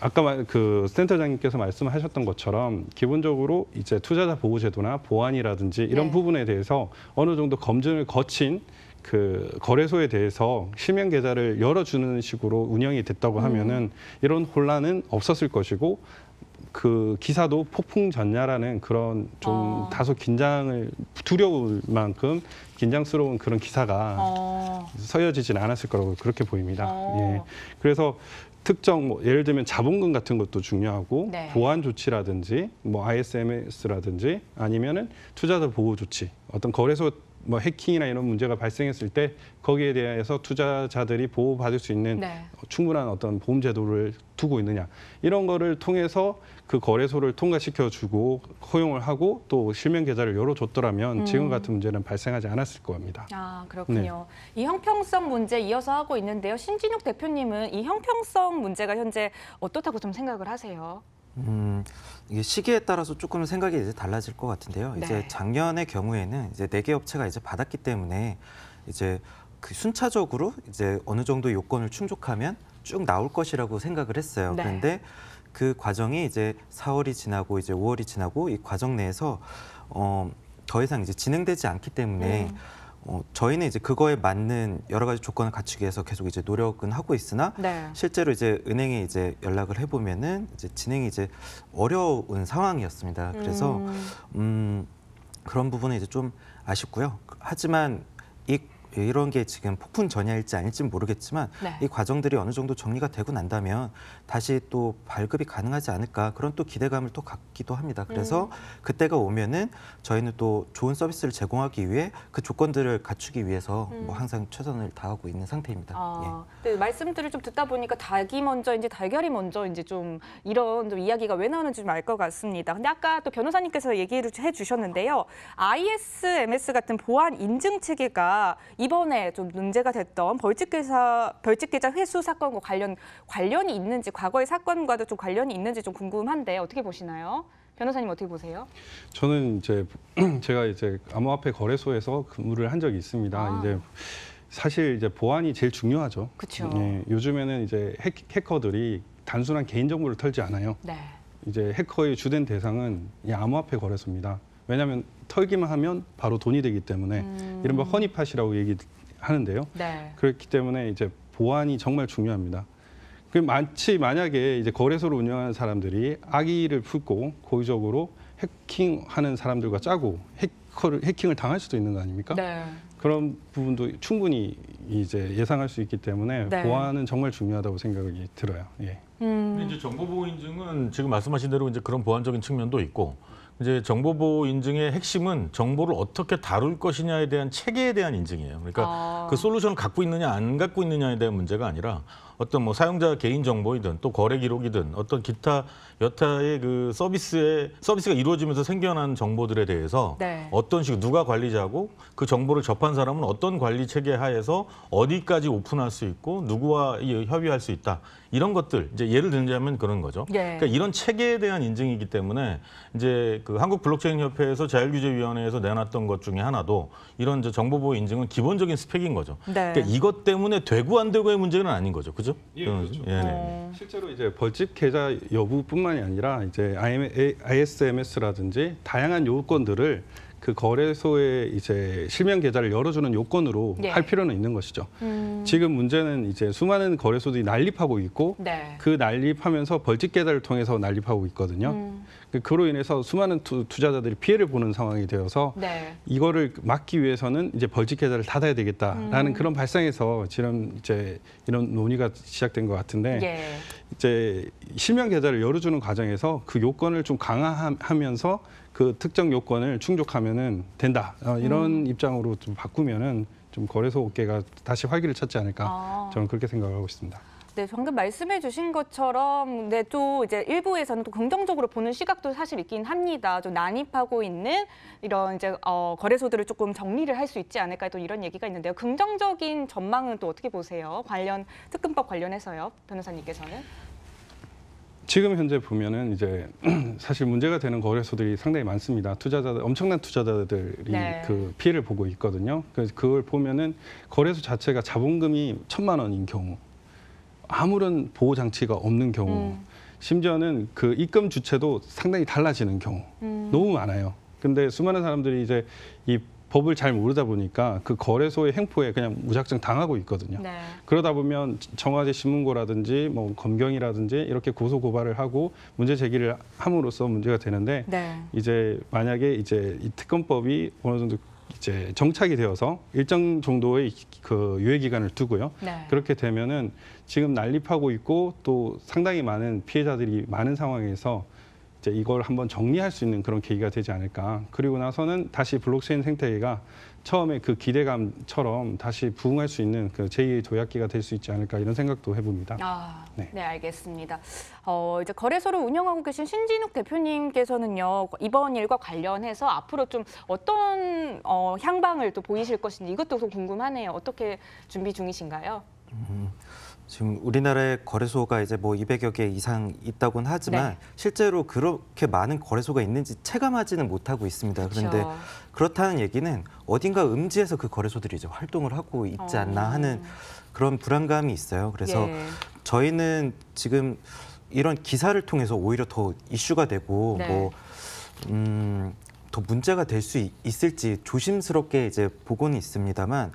Speaker 3: 아까 그 센터장님께서 말씀하셨던 것처럼 기본적으로 이제 투자자 보호 제도나 보안이라든지 이런
Speaker 1: 네.
Speaker 3: 부분에 대해서 어느 정도 검증을 거친 그 거래소에 대해서 실명 계좌를 열어주는 식으로 운영이 됐다고 하면은 이런 혼란은 없었을 것이고 그 기사도 폭풍전야라는 그런 좀 다소 두려울 만큼 긴장스러운 그런 기사가 서여지지는 않았을 거라고 그렇게 보입니다. 예. 그래서 특정 뭐 예를 들면 자본금 같은 것도 중요하고
Speaker 1: 네.
Speaker 3: 보안 조치라든지 뭐 ISMS라든지 아니면은 투자자 보호 조치 어떤 거래소 뭐 해킹이나 이런 문제가 발생했을 때 거기에 대해서 투자자들이 보호받을 수 있는
Speaker 1: 네.
Speaker 3: 충분한 어떤 보험 제도를 두고 있느냐 이런 거를 통해서 그 거래소를 통과시켜주고 허용을 하고 또 실명 계좌를 열어줬더라면 지금 같은 문제는 발생하지 않았을 겁니다.
Speaker 1: 아, 그렇군요. 이 형평성 문제 이어서 하고 있는데요. 신진욱 대표님은 이 형평성 문제가 현재 어떻다고 좀 생각을 하세요?
Speaker 4: 이게 시기에 따라서 조금 생각이 이제 달라질 것 같은데요.
Speaker 1: 네.
Speaker 4: 이제 작년의 경우에는 이제 4개 업체가 이제 받았기 때문에 이제 그 순차적으로 이제 어느 정도 요건을 충족하면 쭉 나올 것이라고 생각을 했어요.
Speaker 1: 네.
Speaker 4: 그런데 그 과정이 이제 4월이 지나고 이제 5월이 지나고 이 과정 내에서 더 이상 이제 진행되지 않기 때문에 저희는 이제 그거에 맞는 여러 가지 조건을 갖추기 위해서 계속 이제 노력은 하고 있으나
Speaker 1: 네.
Speaker 4: 실제로 이제 은행에 이제 연락을 해보면은 이제 진행이 이제 어려운 상황이었습니다. 그래서 그런 부분은 이제 좀 아쉽고요. 하지만 이 이런 게 지금 폭풍 전야일지 아닐지는 모르겠지만
Speaker 1: 네.
Speaker 4: 이 과정들이 어느 정도 정리가 되고 난다면 다시 또 발급이 가능하지 않을까 그런 또 기대감을 또 갖기도 합니다. 그래서 그때가 오면은 저희는 또 좋은 서비스를 제공하기 위해 그 조건들을 갖추기 위해서 뭐 항상 최선을 다하고 있는 상태입니다.
Speaker 1: 네, 말씀들을 좀 듣다 보니까 닭이 먼저인지 달걀이 먼저인지 좀 이런 좀 이야기가 왜 나오는지 좀 알 것 같습니다. 근데 아까 또 변호사님께서 얘기를 해주셨는데요. ISMS 같은 보안 인증 체계가 이번에 좀 문제가 됐던 벌집 계좌 회수 사건과 관련이 있는지 과거의 사건과도 좀 관련이 있는지 좀 궁금한데 어떻게 보시나요? 변호사님 어떻게 보세요?
Speaker 3: 저는 이제 제가 이제 암호화폐 거래소에서 근무를 한 적이 있습니다. 이제 사실 이제 보안이 제일 중요하죠.
Speaker 1: 그렇죠.
Speaker 3: 예, 요즘에는 이제 해커들이 단순한 개인 정보를 털지 않아요.
Speaker 1: 네.
Speaker 3: 이제 해커의 주된 대상은 이 암호화폐 거래소입니다. 왜냐하면 털기만 하면 바로 돈이 되기 때문에 이른바 허니팟이라고 얘기하는데요.
Speaker 1: 네.
Speaker 3: 그렇기 때문에 이제 보안이 정말 중요합니다. 그 만약에 이제 거래소를 운영하는 사람들이 악의를 품고 고의적으로 해킹하는 사람들과 짜고 해킹을 당할 수도 있는 거 아닙니까?
Speaker 1: 네.
Speaker 3: 그런 부분도 충분히 이제 예상할 수 있기 때문에
Speaker 1: 네.
Speaker 3: 보안은 정말 중요하다고 생각이 들어요. 예.
Speaker 2: 근데 이제 정보보호 인증은 지금 말씀하신 대로 이제 그런 보안적인 측면도 있고 이제 정보보호 인증의 핵심은 정보를 어떻게 다룰 것이냐에 대한 체계에 대한 인증이에요. 그러니까 그 솔루션을 갖고 있느냐 안 갖고 있느냐에 대한 문제가 아니라 어떤 뭐 사용자 개인 정보이든 또 거래 기록이든 어떤 기타 여타의 그 서비스가 이루어지면서 생겨난 정보들에 대해서
Speaker 1: 네.
Speaker 2: 어떤 식으로 누가 관리자고 그 정보를 접한 사람은 어떤 관리 체계 하에서 어디까지 오픈할 수 있고 누구와 협의할 수 있다. 이런 것들 이제 예를 들자면 그런 거죠.
Speaker 1: 예.
Speaker 2: 그러니까 이런 체계에 대한 인증이기 때문에 이제 그 한국 블록체인 협회에서 자율규제위원회에서 내놨던 것 중에 하나도 이런 이제 정보보호 인증은 기본적인 스펙인 거죠.
Speaker 1: 네.
Speaker 2: 그러니까 이것 때문에 되고 안 되고의 문제는 아닌 거죠, 그죠?
Speaker 3: 예, 그렇죠.
Speaker 2: 예, 네.
Speaker 3: 실제로 이제 벌집 계좌 여부뿐만이 아니라 이제 ISMS라든지 다양한 요건들을 그 거래소에 이제 실명 계좌를 열어주는 요건으로
Speaker 1: 예.
Speaker 3: 할 필요는 있는 것이죠. 지금 문제는 이제 수많은 거래소들이 난립하고 있고
Speaker 1: 네.
Speaker 3: 그 난립하면서 벌집 계좌를 통해서 난립하고 있거든요. 그로 인해서 수많은 투자자들이 피해를 보는 상황이 되어서
Speaker 1: 네.
Speaker 3: 이거를 막기 위해서는 이제 벌집 계좌를 닫아야 되겠다라는 그런 발상에서 지금 이제 이런 논의가 시작된 것 같은데
Speaker 1: 예.
Speaker 3: 이제 실명 계좌를 열어주는 과정에서 그 요건을 좀 강화하면서 그 특정 요건을 충족하면은 된다 이런 입장으로 좀 바꾸면은 좀 거래소 업계가 다시 활기를 찾지 않을까 저는 그렇게 생각하고 있습니다.
Speaker 1: 네, 방금 말씀해주신 것처럼, 네, 또 이제 일부에서는 또 긍정적으로 보는 시각도 사실 있긴 합니다. 좀 난입하고 있는 이런 이제 거래소들을 조금 정리를 할 수 있지 않을까 또 이런 얘기가 있는데요. 긍정적인 전망은 또 어떻게 보세요? 특근법 관련해서요, 변호사님께서는?
Speaker 3: 지금 현재 보면은 이제 사실 문제가 되는 거래소들이 상당히 많습니다. 엄청난 투자자들이
Speaker 1: 네.
Speaker 3: 그 피해를 보고 있거든요. 그래서 그걸 보면은 거래소 자체가 자본금이 1,000만 원인 경우, 아무런 보호 장치가 없는 경우, 심지어는 그 입금 주체도 상당히 달라지는 경우 너무 많아요. 근데 수많은 사람들이 이제 이 법을 잘 모르다 보니까 그 거래소의 행포에 그냥 무작정 당하고 있거든요.
Speaker 1: 네.
Speaker 3: 그러다 보면 청와대 신문고라든지 뭐 검경이라든지 이렇게 고소 고발을 하고 문제 제기를 함으로써 문제가 되는데
Speaker 1: 네.
Speaker 3: 이제 만약에 이제 이 특검법이 어느 정도 이제 정착이 되어서 일정 정도의 그 유예 기간을 두고요.
Speaker 1: 네.
Speaker 3: 그렇게 되면은 지금 난립하고 있고 또 상당히 많은 피해자들이 많은 상황에서 이제 이걸 한번 정리할 수 있는 그런 계기가 되지 않을까. 그리고 나서는 다시 블록체인 생태계가 처음에 그 기대감처럼 다시 부흥할 수 있는 그 제2의 도약기가 될 수 있지 않을까 이런 생각도 해봅니다.
Speaker 1: 네, 알겠습니다. 이제 거래소를 운영하고 계신 신진욱 대표님께서는요, 이번 일과 관련해서 앞으로 좀 어떤 향방을 또 보이실 것인지 이것도 좀 궁금하네요. 어떻게 준비 중이신가요?
Speaker 4: 지금 우리나라의 거래소가 이제 뭐 200여 개 이상 있다고는 하지만
Speaker 1: 네.
Speaker 4: 실제로 그렇게 많은 거래소가 있는지 체감하지는 못하고 있습니다. 그런데
Speaker 1: 그렇죠.
Speaker 4: 그렇다는 얘기는 어딘가 음지에서 그 거래소들이 이제 활동을 하고 있지 않나 하는 그런 불안감이 있어요. 그래서
Speaker 1: 예.
Speaker 4: 저희는 지금 이런 기사를 통해서 오히려 더 이슈가 되고
Speaker 1: 네.
Speaker 4: 더 문제가 될 수 있을지 조심스럽게 이제 보고는 있습니다만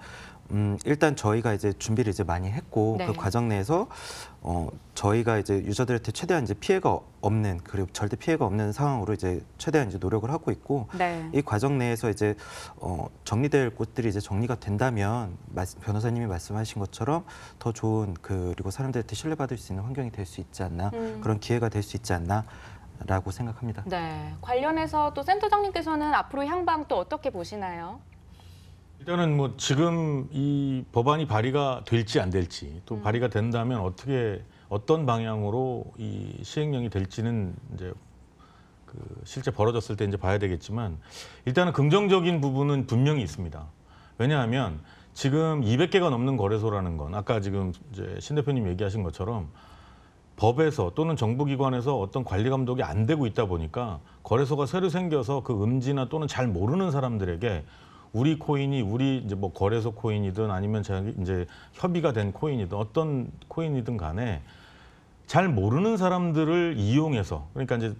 Speaker 4: 일단 저희가 이제 준비를 이제 많이 했고
Speaker 1: 네.
Speaker 4: 그 과정 내에서 저희가 이제 유저들한테 최대한 이제 피해가 없는 그리고 절대 피해가 없는 상황으로 이제 최대한 이제 노력을 하고 있고
Speaker 1: 네.
Speaker 4: 이 과정 내에서 이제 정리될 곳들이 이제 정리가 된다면 변호사님이 말씀하신 것처럼 더 좋은 그리고 사람들한테 신뢰받을 수 있는 환경이 될 수 있지 않나 그런 기회가 될 수 있지 않나라고 생각합니다.
Speaker 1: 네. 관련해서 또 센터장님께서는 앞으로 향방 또 어떻게 보시나요?
Speaker 2: 일단은 뭐 지금 이 법안이 발의가 될지 안 될지 또 발의가 된다면 어떤 방향으로 이 시행령이 될지는 이제 그 실제 벌어졌을 때 이제 봐야 되겠지만 일단은 긍정적인 부분은 분명히 있습니다. 왜냐하면 지금 200개가 넘는 거래소라는 건 아까 지금 이제 신 대표님 얘기하신 것처럼 법에서 또는 정부기관에서 어떤 관리 감독이 안 되고 있다 보니까 거래소가 새로 생겨서 그 음지나 또는 잘 모르는 사람들에게 우리 코인이 우리 이제 뭐 거래소 코인이든 아니면 자기 이제 협의가 된 코인이든 어떤 코인이든 간에 잘 모르는 사람들을 이용해서 그러니까 이제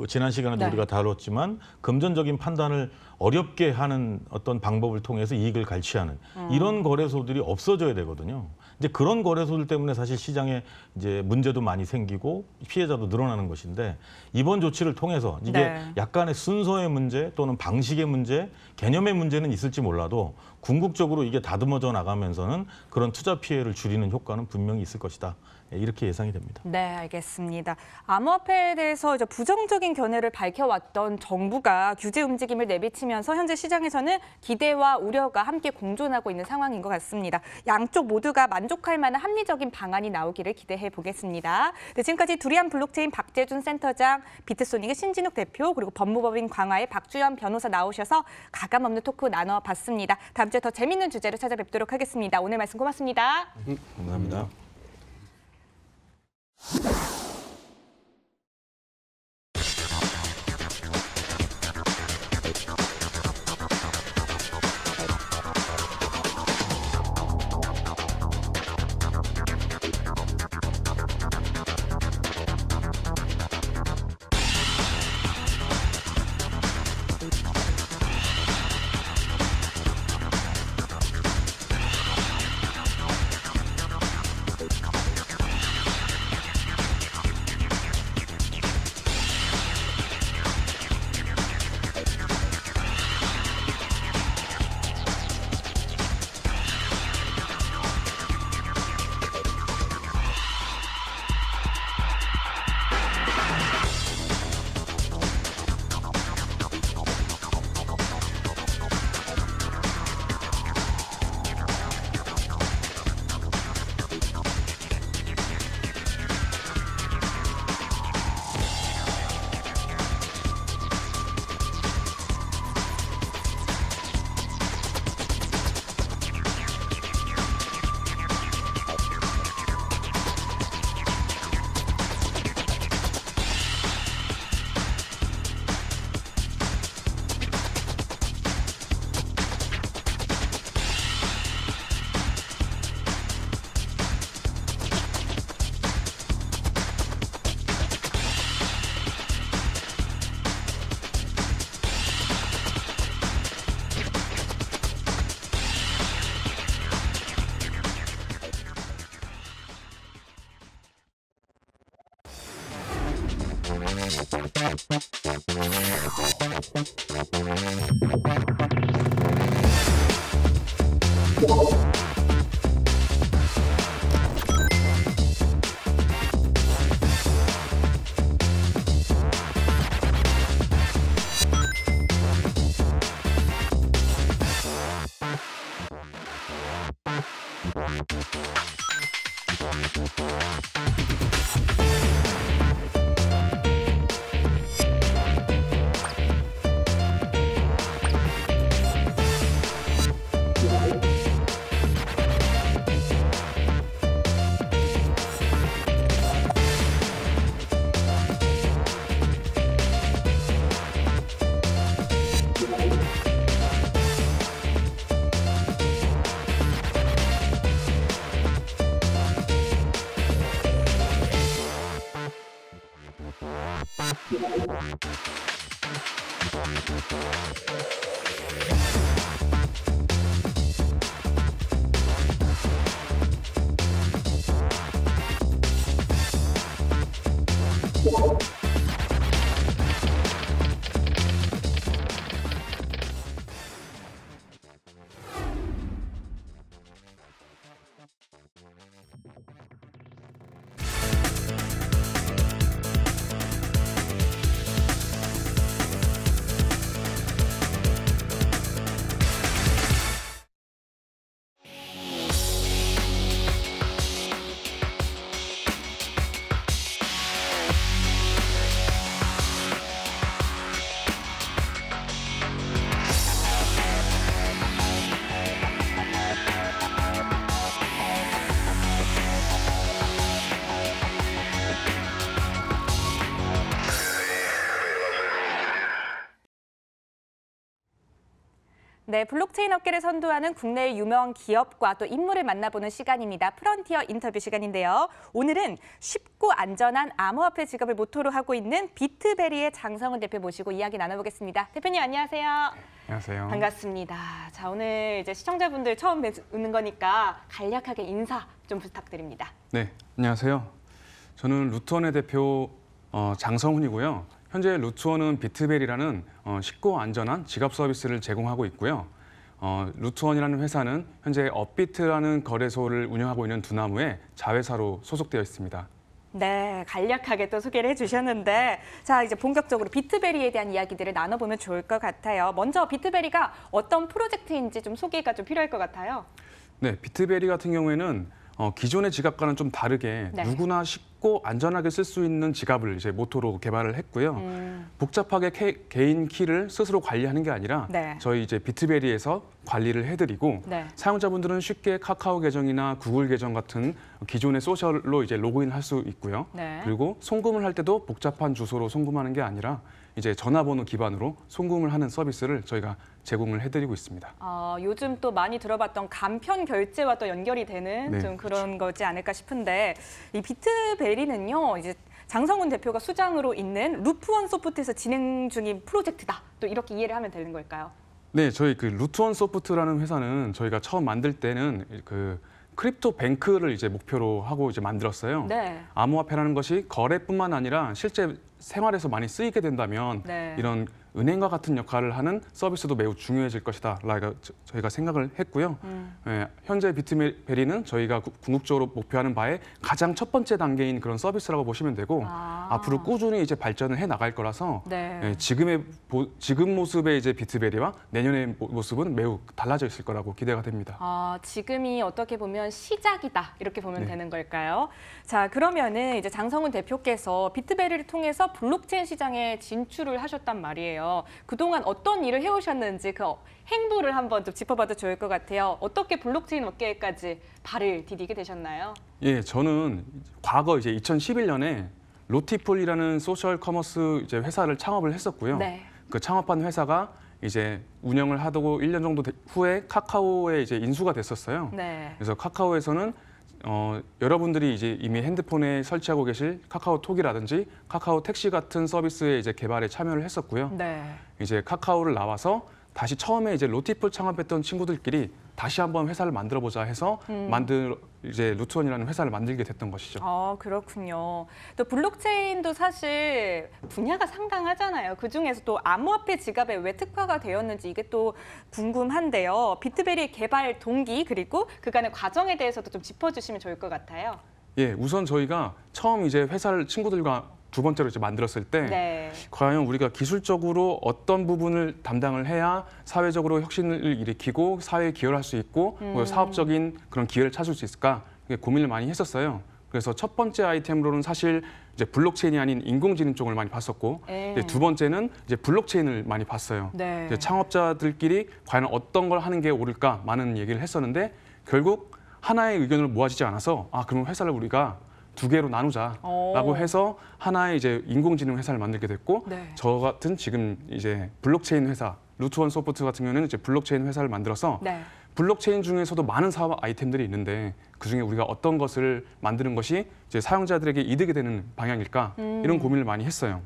Speaker 2: 지난 시간에도
Speaker 1: 네.
Speaker 2: 우리가 다뤘지만 금전적인 판단을 어렵게 하는 어떤 방법을 통해서 이익을 갈취하는 이런 거래소들이 없어져야 되거든요. 이제 그런 거래소들 때문에 사실 시장에 이제 문제도 많이 생기고 피해자도 늘어나는 것인데 이번 조치를 통해서 이게
Speaker 1: 네.
Speaker 2: 약간의 순서의 문제 또는 방식의 문제, 개념의 문제는 있을지 몰라도 궁극적으로 이게 다듬어져 나가면서는 그런 투자 피해를 줄이는 효과는 분명히 있을 것이다. 이렇게 예상이 됩니다.
Speaker 1: 네, 알겠습니다. 암호화폐에 대해서 이제 부정적인 견해를 밝혀왔던 정부가 규제 움직임을 내비치면서 현재 시장에서는 기대와 우려가 함께 공존하고 있는 상황인 것 같습니다. 양쪽 모두가 만족할 만한 합리적인 방안이 나오기를 기대해 보겠습니다. 네, 지금까지 두리안 블록체인 박재준 센터장, 비트소닉의 신진욱 대표, 그리고 법무법인 광화의 박주연 변호사 나오셔서 가감없는 토크 나눠봤습니다. 다음 주에 더 재밌는 주제로 찾아뵙도록 하겠습니다. 오늘 말씀 고맙습니다.
Speaker 2: 감사합니다.
Speaker 1: 네, 블록체인 업계를 선도하는 국내의 유명 기업과 또 인물을 만나보는 시간입니다. 프론티어 인터뷰 시간인데요. 오늘은 쉽고 안전한 암호화폐 지갑을 모토로 하고 있는 비트베리의 장성훈 대표 모시고 이야기 나눠보겠습니다. 대표님 안녕하세요.
Speaker 5: 안녕하세요.
Speaker 1: 반갑습니다. 자, 오늘 이제 시청자분들 처음 뵙는 거니까 간략하게 인사 좀 부탁드립니다.
Speaker 5: 네, 안녕하세요. 저는 루트원의 대표 장성훈이고요. 현재 루트원은 비트베리라는 쉽고 안전한 지갑 서비스를 제공하고 있고요. 루트원이라는 회사는 현재 업비트라는 거래소를 운영하고 있는 두나무의 자회사로 소속되어 있습니다.
Speaker 1: 네, 간략하게 또 소개를 해주셨는데 자, 이제 본격적으로 비트베리에 대한 이야기들을 나눠보면 좋을 것 같아요. 먼저 비트베리가 어떤 프로젝트인지 좀 소개가 좀 필요할 것 같아요.
Speaker 5: 네, 비트베리 같은 경우에는 기존의 지갑과는 좀 다르게
Speaker 1: 네.
Speaker 5: 누구나 쉽고 안전하게 쓸 수 있는 지갑을 이제 모토로 개발을 했고요. 복잡하게 개인 키를 스스로 관리하는 게 아니라
Speaker 1: 네.
Speaker 5: 저희 이제 비트베리에서 관리를 해드리고
Speaker 1: 네.
Speaker 5: 사용자분들은 쉽게 카카오 계정이나 구글 계정 같은 기존의 소셜로 이제 로그인할 수 있고요.
Speaker 1: 네.
Speaker 5: 그리고 송금을 할 때도 복잡한 주소로 송금하는 게 아니라 이제 전화번호 기반으로 송금을 하는 서비스를 저희가 제공을 해드리고 있습니다.
Speaker 1: 요즘 또 많이 들어봤던 간편 결제와 또 연결이 되는
Speaker 5: 네,
Speaker 1: 좀 그런 거지 않을까 싶은데 이 비트베리는요, 이제 장성훈 대표가 수장으로 있는 루프원 소프트에서 진행 중인 프로젝트다. 또 이렇게 이해를 하면 되는 걸까요?
Speaker 5: 네, 저희 그 루트원 소프트라는 회사는 저희가 처음 만들 때는 그 크립토 뱅크를 이제 목표로 하고 이제 만들었어요.
Speaker 1: 네.
Speaker 5: 암호화폐라는 것이 거래뿐만 아니라 실제 생활에서 많이 쓰이게 된다면
Speaker 1: 네.
Speaker 5: 이런 은행과 같은 역할을 하는 서비스도 매우 중요해질 것이다 라고 저희가 생각을 했고요. 예, 현재 비트베리는 저희가 궁극적으로 목표하는 바에 가장 첫 번째 단계인 그런 서비스라고 보시면 되고 앞으로 꾸준히 이제 발전을 해 나갈 거라서
Speaker 1: 네.
Speaker 5: 예, 지금 모습의 이제 비트베리와 내년의 모습은 매우 달라져 있을 거라고 기대가 됩니다.
Speaker 1: 지금이 어떻게 보면 시작이다 이렇게 보면
Speaker 5: 네.
Speaker 1: 되는 걸까요? 자, 그러면은 이제 장성훈 대표께서 비트베리를 통해서 블록체인 시장에 진출을 하셨단 말이에요. 그동안 어떤 일을 해오셨는지 그 행보를 한번 좀 짚어봐도 좋을 것 같아요. 어떻게 블록체인 업계까지 발을 디디게 되셨나요?
Speaker 5: 예, 저는 과거 이제 2011년에 로티폴이라는 소셜 커머스 이제 회사를 창업을 했었고요.
Speaker 1: 네.
Speaker 5: 그 창업한 회사가 이제 운영을 하고 1년 정도 후에 카카오에 이제 인수가 됐었어요.
Speaker 1: 네.
Speaker 5: 그래서 카카오에서는 여러분들이 이제 이미 핸드폰에 설치하고 계실 카카오톡이라든지 카카오 택시 같은 서비스의 이제 개발에 참여를 했었고요.
Speaker 1: 네.
Speaker 5: 이제 카카오를 나와서 다시 처음에 이제 로티폴 창업했던 친구들끼리 다시 한번 회사를 만들어 보자 해서 이제 루트원이라는 회사를 만들게 됐던 것이죠.
Speaker 1: 그렇군요. 또 블록체인도 사실 분야가 상당하잖아요. 그중에서 또 암호화폐 지갑에 왜 특화가 되었는지 이게 또 궁금한데요. 비트베리 개발 동기 그리고 그간의 과정에 대해서도 좀 짚어주시면 좋을 것 같아요.
Speaker 5: 예, 우선 저희가 처음 이제 회사를 친구들과 두 번째로 이제 만들었을 때
Speaker 1: 네.
Speaker 5: 과연 우리가 기술적으로 어떤 부분을 담당을 해야 사회적으로 혁신을 일으키고 사회에 기여를 할 수 있고 사업적인 그런 기회를 찾을 수 있을까 고민을 많이 했었어요. 그래서 첫 번째 아이템으로는 사실 이제 블록체인이 아닌 인공지능 쪽을 많이 봤었고 이제 두 번째는 이제 블록체인을 많이 봤어요.
Speaker 1: 네.
Speaker 5: 이제 창업자들끼리 과연 어떤 걸 하는 게 옳을까 많은 얘기를 했었는데 결국 하나의 의견으로 모아지지 않아서 그럼 회사를 우리가 두 개로 나누자라고 해서 하나의 이제 인공지능 회사를 만들게 됐고
Speaker 1: 네.
Speaker 5: 저 같은 지금 이제 블록체인 회사 루트원 소프트 같은 경우는 이제 블록체인 회사를 만들어서
Speaker 1: 네.
Speaker 5: 블록체인 중에서도 많은 사업 아이템들이 있는데 그중에 우리가 어떤 것을 만드는 것이 이제 사용자들에게 이득이 되는 방향일까 이런 고민을 많이 했어요.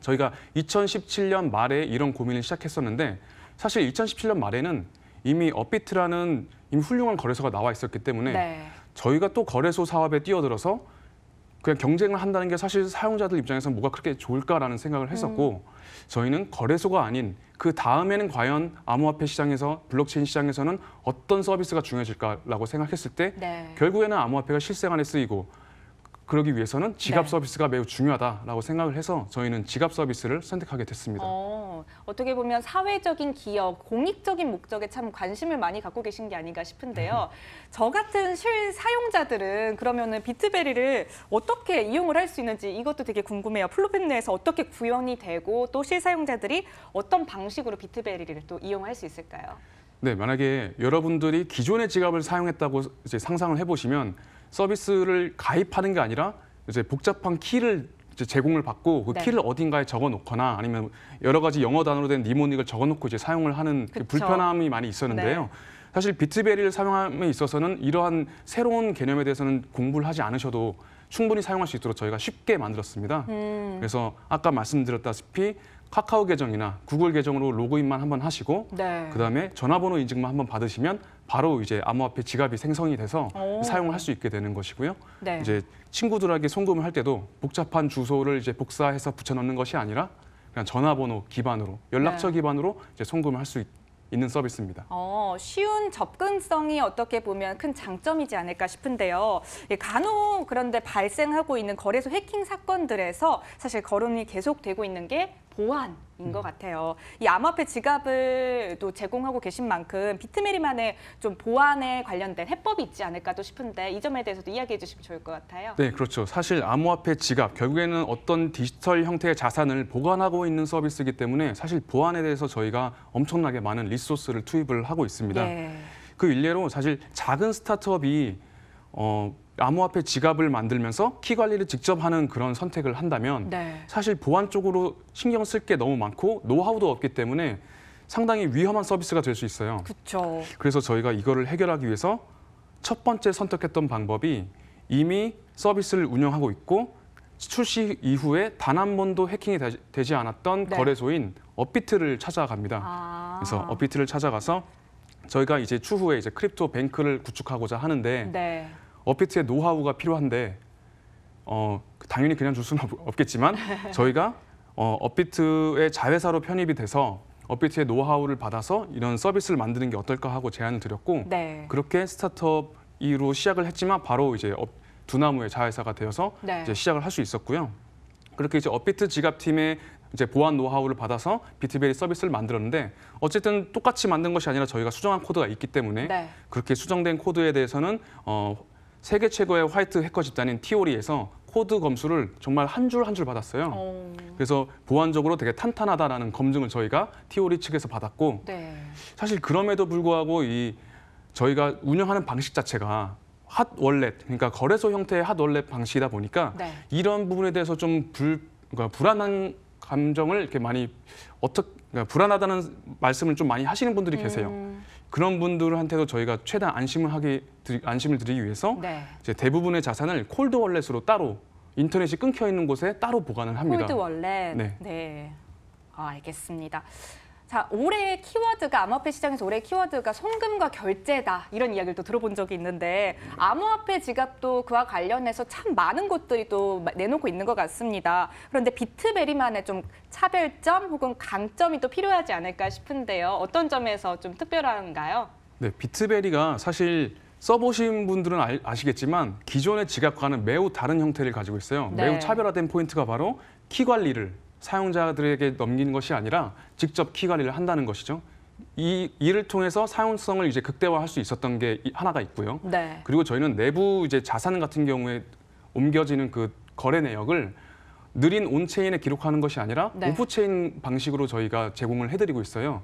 Speaker 5: 저희가 2017년 말에 이런 고민을 시작했었는데 사실 2017년 말에는 이미 업비트라는 이미 훌륭한 거래소가 나와 있었기 때문에
Speaker 1: 네.
Speaker 5: 저희가 또 거래소 사업에 뛰어들어서 그냥 경쟁을 한다는 게 사실 사용자들 입장에서는 뭐가 그렇게 좋을까라는 생각을 했었고 저희는 거래소가 아닌 그 다음에는 과연 암호화폐 시장에서 블록체인 시장에서는 어떤 서비스가 중요해질까라고 생각했을 때
Speaker 1: 네.
Speaker 5: 결국에는 암호화폐가 실생활에 쓰이고 그러기 위해서는 지갑
Speaker 1: 네.
Speaker 5: 서비스가 매우 중요하다라고 생각을 해서 저희는 지갑 서비스를 선택하게 됐습니다.
Speaker 1: 어떻게 보면 사회적인 기여, 공익적인 목적에 참 관심을 많이 갖고 계신 게 아닌가 싶은데요. 저 같은 실사용자들은 그러면은 비트베리를 어떻게 이용을 할 수 있는지 이것도 되게 궁금해요. 플로펜 내에서 어떻게 구현이 되고 또 실사용자들이 어떤 방식으로 비트베리를 또 이용할 수 있을까요?
Speaker 5: 네, 만약에 여러분들이 기존의 지갑을 사용했다고 이제 상상을 해보시면 서비스를 가입하는 게 아니라 이제 복잡한 키를 이제 제공을 받고 그
Speaker 1: 네.
Speaker 5: 키를 어딘가에 적어놓거나 아니면 여러 가지 영어 단어로 된 니모닉을 적어놓고 이제 사용을 하는 그
Speaker 1: 그쵸.
Speaker 5: 불편함이 많이 있었는데요.
Speaker 1: 네.
Speaker 5: 사실 비트베리를 사용함에 있어서는 이러한 새로운 개념에 대해서는 공부를 하지 않으셔도 충분히 사용할 수 있도록 저희가 쉽게 만들었습니다. 그래서 아까 말씀드렸다시피 카카오 계정이나 구글 계정으로 로그인만 한번 하시고
Speaker 1: 네.
Speaker 5: 그다음에 전화번호 인증만 한번 받으시면 바로 이제 암호화폐 지갑이 생성이 돼서
Speaker 1: 오.
Speaker 5: 사용을 할 수 있게 되는 것이고요.
Speaker 1: 네.
Speaker 5: 이제 친구들에게 송금을 할 때도 복잡한 주소를 이제 복사해서 붙여넣는 것이 아니라 그냥 전화번호 기반으로 연락처
Speaker 1: 네.
Speaker 5: 기반으로 이제 송금을 할 수 있는 서비스입니다.
Speaker 1: 쉬운 접근성이 어떻게 보면 큰 장점이지 않을까 싶은데요. 간혹 그런데 발생하고 있는 거래소 해킹 사건들에서 사실 거론이 계속되고 있는 게 보안인 것 같아요. 이 암호화폐 지갑을 또 제공하고 계신 만큼 비트메리만의 좀 보안에 관련된 해법이 있지 않을까도 싶은데 이 점에 대해서도 이야기해 주시면 좋을 것 같아요.
Speaker 5: 네, 그렇죠. 사실 암호화폐 지갑 결국에는 어떤 디지털 형태의 자산을 보관하고 있는 서비스이기 때문에 사실 보안에 대해서 저희가 엄청나게 많은 리소스를 투입을 하고 있습니다.
Speaker 1: 네.
Speaker 5: 그 일례로 사실 작은 스타트업이 암호화폐 지갑을 만들면서 키 관리를 직접 하는 그런 선택을 한다면
Speaker 1: 네.
Speaker 5: 사실 보안 쪽으로 신경 쓸 게 너무 많고 노하우도 없기 때문에 상당히 위험한 서비스가 될 수 있어요.
Speaker 1: 그렇죠.
Speaker 5: 그래서 저희가 이거를 해결하기 위해서 첫 번째 선택했던 방법이 이미 서비스를 운영하고 있고 출시 이후에 단 한 번도 해킹이 되지 않았던
Speaker 1: 네.
Speaker 5: 거래소인 업비트를 찾아갑니다. 그래서 업비트를 찾아가서 저희가 이제 추후에 이제 크립토 뱅크를 구축하고자 하는데
Speaker 1: 네.
Speaker 5: 업비트의 노하우가 필요한데 당연히 그냥 줄 수는 없겠지만 저희가 업비트의 자회사로 편입이 돼서 업비트의 노하우를 받아서 이런 서비스를 만드는 게 어떨까 하고 제안을 드렸고
Speaker 1: 네.
Speaker 5: 그렇게 스타트업으로 시작을 했지만 바로 이제 두나무의 자회사가 되어서
Speaker 1: 네.
Speaker 5: 이제 시작을 할 수 있었고요. 그렇게 이제 업비트 지갑팀의 이제 보안 노하우를 받아서 비트베리 서비스를 만들었는데 어쨌든 똑같이 만든 것이 아니라 저희가 수정한 코드가 있기 때문에
Speaker 1: 네.
Speaker 5: 그렇게 수정된 코드에 대해서는 세계 최고의 화이트 해커 집단인 티오리에서 코드 검수를 정말 한 줄 한 줄 받았어요. 그래서 보안적으로 되게 탄탄하다라는 검증을 저희가 티오리 측에서 받았고
Speaker 1: 네.
Speaker 5: 사실 그럼에도 불구하고 저희가 운영하는 방식 자체가 핫 월렛, 그러니까 거래소 형태의 핫 월렛 방식이다 보니까
Speaker 1: 네.
Speaker 5: 이런 부분에 대해서 좀 그러니까 불안한 감정을 이렇게 많이 그러니까 불안하다는 말씀을 좀 많이 하시는 분들이 계세요. 그런 분들한테도 저희가 최대한 안심을 드리기 위해서
Speaker 1: 네.
Speaker 5: 이제 대부분의 자산을 콜드 월렛으로 따로 인터넷이 끊겨 있는 곳에 따로 보관을 합니다.
Speaker 1: 콜드 월렛.
Speaker 5: 네.
Speaker 1: 네. 알겠습니다. 자, 올해의 키워드가 암호화폐 시장에서 올해의 키워드가 송금과 결제다 이런 이야기를 또 들어본 적이 있는데 암호화폐 지갑도 그와 관련해서 참 많은 곳들이 또 내놓고 있는 것 같습니다. 그런데 비트베리만의 좀 차별점 혹은 강점이 또 필요하지 않을까 싶은데요. 어떤 점에서 좀 특별한가요?
Speaker 5: 네, 비트베리가 사실 써보신 분들은 아시겠지만 기존의 지갑과는 매우 다른 형태를 가지고 있어요.
Speaker 1: 네.
Speaker 5: 매우 차별화된 포인트가 바로 키 관리를 사용자들에게 넘기는 것이 아니라 직접 키 관리를 한다는 것이죠. 이를 통해서 사용성을 이제 극대화할 수 있었던 게 하나가 있고요.
Speaker 1: 네.
Speaker 5: 그리고 저희는 내부 이제 자산 같은 경우에 옮겨지는 그 거래 내역을 느린 온체인에 기록하는 것이 아니라
Speaker 1: 네.
Speaker 5: 오프체인 방식으로 저희가 제공을 해드리고 있어요.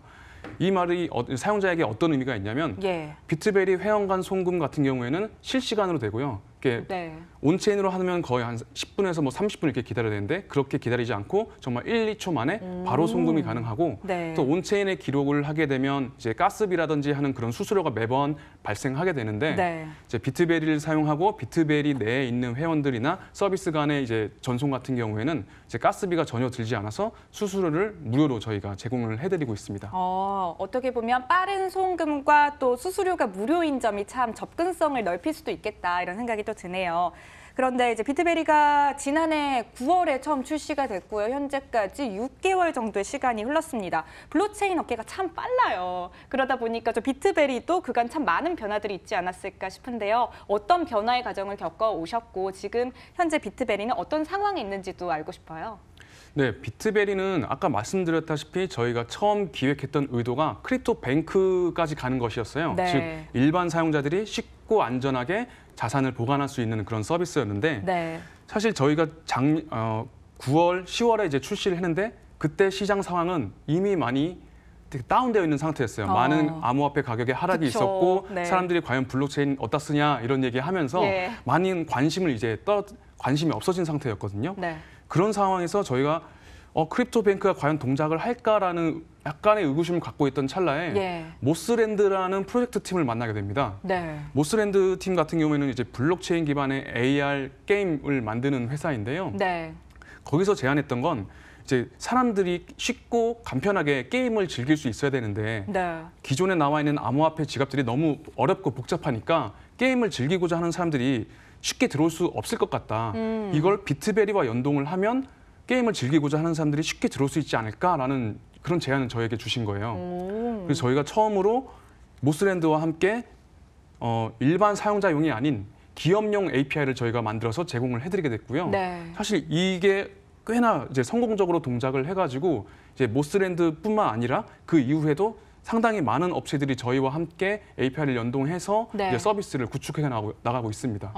Speaker 5: 이 말이 사용자에게 어떤 의미가 있냐면
Speaker 1: 예.
Speaker 5: 비트베리 회원간 송금 같은 경우에는 실시간으로 되고요. 이게
Speaker 1: 네.
Speaker 5: 온체인으로 하면 거의 한 10분에서 뭐 30분 이렇게 기다려야 되는데 그렇게 기다리지 않고 정말 1, 2초 만에 바로 송금이 가능하고
Speaker 1: 네.
Speaker 5: 또 온체인에 기록을 하게 되면 이제 가스비라든지 하는 그런 수수료가 매번 발생하게 되는데
Speaker 1: 네.
Speaker 5: 이제 비트베리를 사용하고 비트베리 내에 있는 회원들이나 서비스 간의 이제 전송 같은 경우에는 이제 가스비가 전혀 들지 않아서 수수료를 무료로 저희가 제공을 해드리고 있습니다.
Speaker 1: 어떻게 보면 빠른 송금과 또 수수료가 무료인 점이 참 접근성을 넓힐 수도 있겠다 이런 생각이 또 드네요. 그런데 이제 비트베리가 지난해 9월에 처음 출시가 됐고요. 현재까지 6개월 정도의 시간이 흘렀습니다. 블록체인 업계가 참 빨라요. 그러다 보니까 저 비트베리도 그간 참 많은 변화들이 있지 않았을까 싶은데요. 어떤 변화의 과정을 겪어 오셨고 지금 현재 비트베리는 어떤 상황에 있는지도 알고 싶어요.
Speaker 5: 네, 비트베리는 아까 말씀드렸다시피 저희가 처음 기획했던 의도가 크립토 뱅크까지 가는 것이었어요.
Speaker 1: 네.
Speaker 5: 즉 일반 사용자들이 쉽고 안전하게 자산을 보관할 수 있는 그런 서비스였는데
Speaker 1: 네.
Speaker 5: 사실 저희가 9월, 10월에 이제 출시를 했는데 그때 시장 상황은 이미 많이 되게 다운되어 있는 상태였어요. 많은 암호화폐 가격의 하락이
Speaker 1: 그쵸.
Speaker 5: 있었고
Speaker 1: 네.
Speaker 5: 사람들이 과연 블록체인 어디다 쓰냐 이런 얘기하면서
Speaker 1: 예.
Speaker 5: 많은 관심이 없어진 상태였거든요.
Speaker 1: 네.
Speaker 5: 그런 상황에서 저희가 크립토뱅크가 과연 동작을 할까라는 약간의 의구심을 갖고 있던 찰나에
Speaker 1: 예.
Speaker 5: 모스랜드라는 프로젝트 팀을 만나게 됩니다.
Speaker 1: 네.
Speaker 5: 모스랜드 팀 같은 경우에는 이제 블록체인 기반의 AR 게임을 만드는 회사인데요.
Speaker 1: 네.
Speaker 5: 거기서 제안했던 건 이제 사람들이 쉽고 간편하게 게임을 즐길 수 있어야 되는데
Speaker 1: 네.
Speaker 5: 기존에 나와 있는 암호화폐 지갑들이 너무 어렵고 복잡하니까 게임을 즐기고자 하는 사람들이 쉽게 들어올 수 없을 것 같다. 이걸 비트베리와 연동을 하면 게임을 즐기고자 하는 사람들이 쉽게 들어올 수 있지 않을까라는 그런 제안을 저에게 주신 거예요. 그래서 저희가 처음으로 모스랜드와 함께 일반 사용자용이 아닌 기업용 API를 저희가 만들어서 제공을 해드리게 됐고요.
Speaker 1: 네.
Speaker 5: 사실 이게 꽤나 이제 성공적으로 동작을 해가지고 이제 모스랜드뿐만 아니라 그 이후에도 상당히 많은 업체들이 저희와 함께 API를 연동해서
Speaker 1: 네.
Speaker 5: 이제 서비스를 구축해 나가고 있습니다.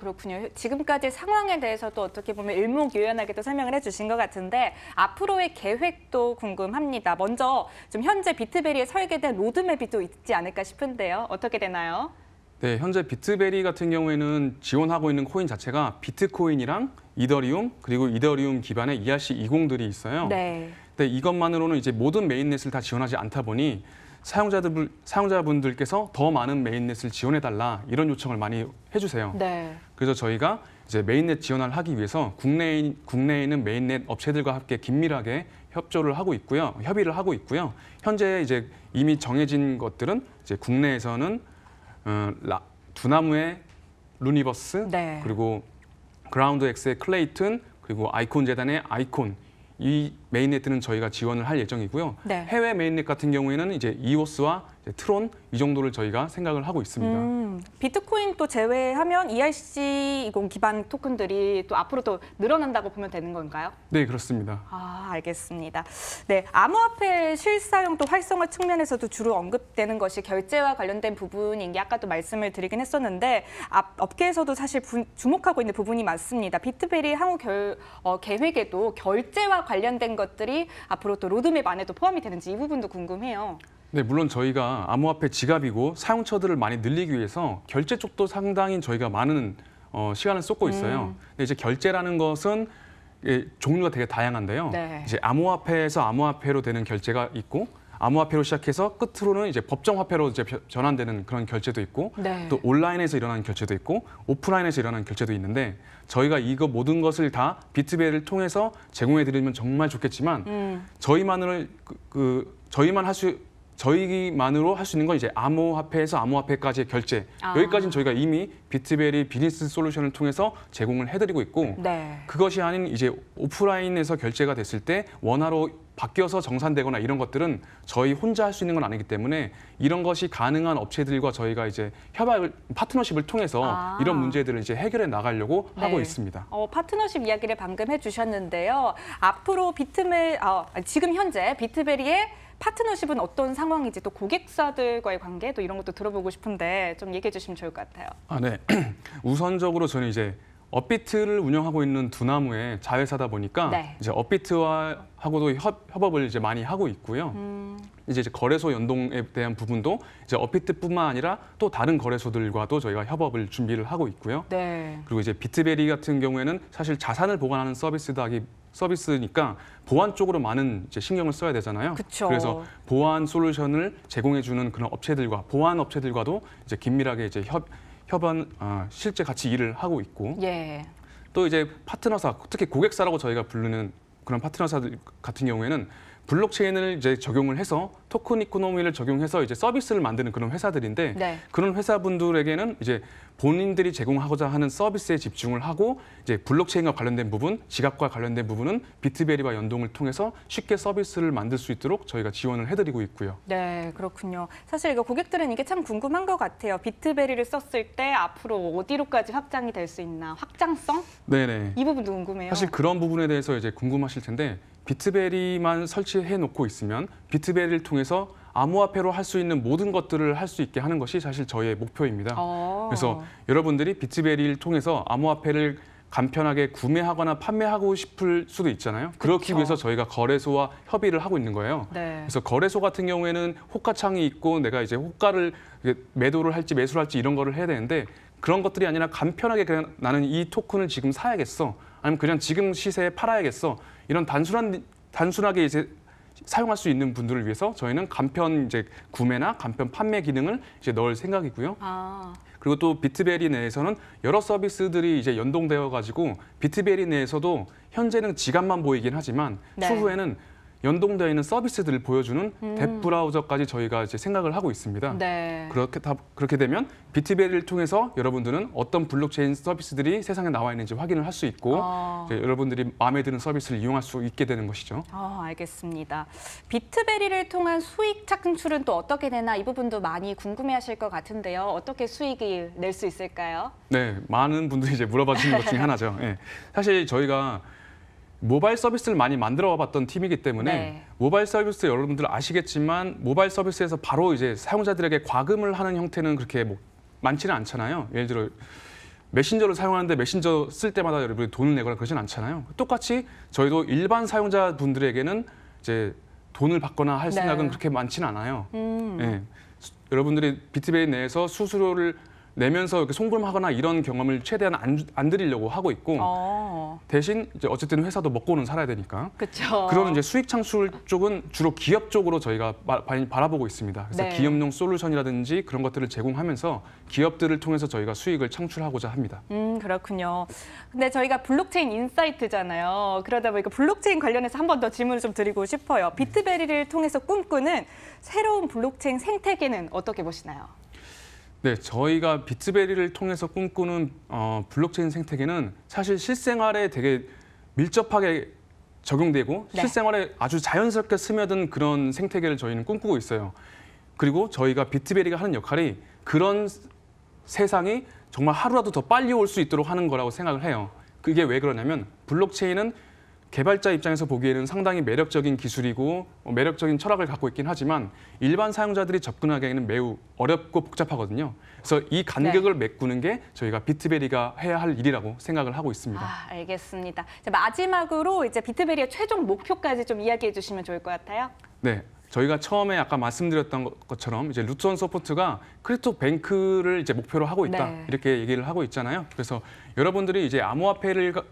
Speaker 1: 그렇군요. 지금까지 상황에 대해서도 어떻게 보면 일목요연하게 또 설명을 해주신 것 같은데 앞으로의 계획도 궁금합니다. 먼저 좀 현재 비트베리에 설계된 로드맵이 또 있지 않을까 싶은데요. 어떻게 되나요?
Speaker 5: 네, 현재 비트베리 같은 경우에는 지원하고 있는 코인 자체가 비트코인이랑 이더리움 그리고 이더리움 기반의 ERC20들이 있어요.
Speaker 1: 네.
Speaker 5: 근데 이것만으로는 이제 모든 메인넷을 다 지원하지 않다 보니 사용자분들께서 더 많은 메인넷을 지원해달라 이런 요청을 많이 해주세요.
Speaker 1: 네.
Speaker 5: 그래서 저희가 이제 메인넷 지원을 하기 위해서 국내에 있는 메인넷 업체들과 함께 긴밀하게 협조를 하고 있고요, 협의를 하고 있고요. 현재 이제 이미 정해진 것들은 이제 국내에서는 두나무의 루니버스,
Speaker 1: 네.
Speaker 5: 그리고 그라운드X의 클레이튼, 그리고 아이콘 재단의 아이콘 이 메인넷들은 저희가 지원을 할 예정이고요.
Speaker 1: 네.
Speaker 5: 해외 메인넷 같은 경우에는 이제 이오스와 이제 트론 이 정도를 저희가 생각을 하고 있습니다.
Speaker 1: 비트코인 또 제외하면 ERC20 기반 토큰들이 또 앞으로 또 늘어난다고 보면 되는 건가요?
Speaker 5: 네, 그렇습니다.
Speaker 1: 알겠습니다. 네, 암호화폐 실사용 또 활성화 측면에서도 주로 언급되는 것이 결제와 관련된 부분인 게 아까도 말씀을 드리긴 했었는데 업계에서도 사실 주목하고 있는 부분이 많습니다. 비트베리 향후 계획에도 결제와 관련된 것들이 앞으로 또 로드맵 안에도 포함이 되는지 이 부분도 궁금해요.
Speaker 5: 네, 물론 저희가 암호화폐 지갑이고 사용처들을 많이 늘리기 위해서 결제 쪽도 상당히 저희가 많은 시간을 쏟고 있어요. 근데 이제 결제라는 것은 종류가 되게 다양한데요.
Speaker 1: 네.
Speaker 5: 이제 암호화폐에서 암호화폐로 되는 결제가 있고 암호화폐로 시작해서 끝으로는 이제 법정화폐로 이제 전환되는 그런 결제도 있고
Speaker 1: 네.
Speaker 5: 또 온라인에서 일어나는 결제도 있고 오프라인에서 일어나는 결제도 있는데 저희가 이거 모든 것을 다 비트베리를 통해서 제공해드리면 정말 좋겠지만 저희만으로 할 수 있는 건 이제 암호화폐에서 암호화폐까지의 결제. 여기까지는 저희가 이미 비트베리 비즈니스 솔루션을 통해서 제공을 해드리고 있고
Speaker 1: 네.
Speaker 5: 그것이 아닌 이제 오프라인에서 결제가 됐을 때 원화로 바뀌어서 정산되거나 이런 것들은 저희 혼자 할 수 있는 건 아니기 때문에 이런 것이 가능한 업체들과 저희가 이제 파트너십을 통해서 이런 문제들을 이제 해결해 나가려고 하고 있습니다.
Speaker 1: 파트너십 이야기를 방금 해주셨는데요. 앞으로 지금 현재 비트베리의 파트너십은 어떤 상황인지 또 고객사들과의 관계 또 이런 것도 들어보고 싶은데 좀 얘기해 주시면 좋을 것 같아요.
Speaker 5: 네. 우선적으로 저는 이제 업비트를 운영하고 있는 두나무의 자회사다 보니까
Speaker 1: 네.
Speaker 5: 이제 업비트하고도 협업을 이제 많이 하고 있고요. 이제 거래소 연동에 대한 부분도 이제 업비트뿐만 아니라 또 다른 거래소들과도 저희가 협업을 준비를 하고 있고요.
Speaker 1: 네.
Speaker 5: 그리고 이제 비트베리 같은 경우에는 사실 자산을 보관하는 서비스니까 보안 쪽으로 많은 이제 신경을 써야 되잖아요.
Speaker 1: 그쵸.
Speaker 5: 그래서 보안 솔루션을 제공해주는 그런 업체들과 보안 업체들과도 이제 긴밀하게 이제 실제 같이 일을 하고 있고
Speaker 1: 예.
Speaker 5: 또 이제 파트너사, 특히 고객사라고 저희가 부르는 그런 파트너사들 같은 경우에는 블록체인을 이제 적용을 해서 토큰 이코노미를 적용해서 이제 서비스를 만드는 그런 회사들인데
Speaker 1: 네.
Speaker 5: 그런 회사분들에게는 이제 본인들이 제공하고자 하는 서비스에 집중을 하고 이제 블록체인과 관련된 부분, 지갑과 관련된 부분은 비트베리와 연동을 통해서 쉽게 서비스를 만들 수 있도록 저희가 지원을 해드리고 있고요.
Speaker 1: 네, 그렇군요. 사실 이거 고객들은 이게 참 궁금한 것 같아요. 비트베리를 썼을 때 앞으로 어디로까지 확장이 될 수 있나? 확장성?
Speaker 5: 네네.
Speaker 1: 이 부분도 궁금해요.
Speaker 5: 사실 그런 부분에 대해서 이제 궁금하실 텐데 비트베리만 설치해 놓고 있으면 비트베리를 통해서 암호화폐로 할 수 있는 모든 것들을 할 수 있게 하는 것이 사실 저희의 목표입니다. 그래서 여러분들이 비트베리를 통해서 암호화폐를 간편하게 구매하거나 판매하고 싶을 수도 있잖아요. 그렇기 위해서 저희가 거래소와 협의를 하고 있는 거예요.
Speaker 1: 네.
Speaker 5: 그래서 거래소 같은 경우에는 호가창이 있고 내가 이제 호가를 매도를 할지 매수를 할지 이런 거를 해야 되는데 그런 것들이 아니라 간편하게 그냥 나는 이 토큰을 지금 사야겠어. 아니면 그냥 지금 시세에 팔아야겠어. 이런 단순하게 이제 사용할 수 있는 분들을 위해서 저희는 간편 이제 구매나 간편 판매 기능을 이제 넣을 생각이고요.
Speaker 1: 아,
Speaker 5: 그리고 또 비트베리 내에서는 여러 서비스들이 이제 연동되어 가지고 비트베리 내에서도 현재는 지갑만 보이긴 하지만
Speaker 1: 네.
Speaker 5: 추후에는 연동되어 있는 서비스들을 보여주는 뎁 브라우저까지 저희가 이제 생각을 하고 있습니다.
Speaker 1: 네.
Speaker 5: 그렇게 되면 비트베리를 통해서 여러분들은 어떤 블록체인 서비스들이 세상에 나와 있는지 확인을 할 수 있고 이제 여러분들이 마음에 드는 서비스를 이용할 수 있게 되는 것이죠.
Speaker 1: 알겠습니다. 비트베리를 통한 수익 창출은 또 어떻게 되나 이 부분도 많이 궁금해하실 것 같은데요. 어떻게 수익을 낼 수 있을까요?
Speaker 5: 네, 많은 분들이 이제 물어봐 주는 것 중에 하나죠. 예. 사실 저희가 모바일 서비스를 많이 만들어 봤던 팀이기 때문에
Speaker 1: 네.
Speaker 5: 모바일 서비스 여러분들 아시겠지만 모바일 서비스에서 바로 이제 사용자들에게 과금을 하는 형태는 그렇게 뭐 많지는 않잖아요. 예를 들어 메신저를 사용하는데 메신저 쓸 때마다 여러분이 돈을 내거나 그러진 않잖아요. 똑같이 저희도 일반 사용자분들에게는 이제 돈을 받거나 할 생각은
Speaker 1: 네.
Speaker 5: 그렇게 많지는 않아요. 예. 여러분들이 비트베리 내에서 수수료를 내면서 이렇게 송금하거나 이런 경험을 최대한 안 드리려고 하고 있고 대신 이제 어쨌든 회사도 먹고는 살아야 되니까
Speaker 1: 그렇죠.
Speaker 5: 그런 이제 수익 창출 쪽은 주로 기업 쪽으로 저희가 많이 바라보고 있습니다. 그래서
Speaker 1: 네.
Speaker 5: 기업용 솔루션이라든지 그런 것들을 제공하면서 기업들을 통해서 저희가 수익을 창출하고자 합니다.
Speaker 1: 그렇군요. 근데 저희가 블록체인 인사이트잖아요. 그러다 보니까 블록체인 관련해서 한 번 더 질문을 좀 드리고 싶어요. 비트베리를 통해서 꿈꾸는 새로운 블록체인 생태계는 어떻게 보시나요?
Speaker 5: 네, 저희가 비트베리를 통해서 꿈꾸는 블록체인 생태계는 사실 실생활에 되게 밀접하게 적용되고
Speaker 1: 네.
Speaker 5: 실생활에 아주 자연스럽게 스며든 그런 생태계를 저희는 꿈꾸고 있어요. 그리고 저희가 비트베리가 하는 역할이 그런 세상이 정말 하루라도 더 빨리 올 수 있도록 하는 거라고 생각을 해요. 그게 왜 그러냐면 블록체인은 개발자 입장에서 보기에는 상당히 매력적인 기술이고 매력적인 철학을 갖고 있긴 하지만 일반 사용자들이 접근하기에는 매우 어렵고 복잡하거든요. 그래서 이 간격을 메꾸는 게 저희가 비트베리가 해야 할 일이라고 생각을 하고 있습니다.
Speaker 1: 알겠습니다. 자, 마지막으로 이제 비트베리의 최종 목표까지 좀 이야기해 주시면 좋을 것 같아요.
Speaker 5: 네. 저희가 처음에 아까 말씀드렸던 것처럼 이제 루트원 소프트가 크립토 뱅크를 이제 목표로 하고 있다.
Speaker 1: 네.
Speaker 5: 이렇게 얘기를 하고 있잖아요. 그래서 여러분들이 이제 암호화폐가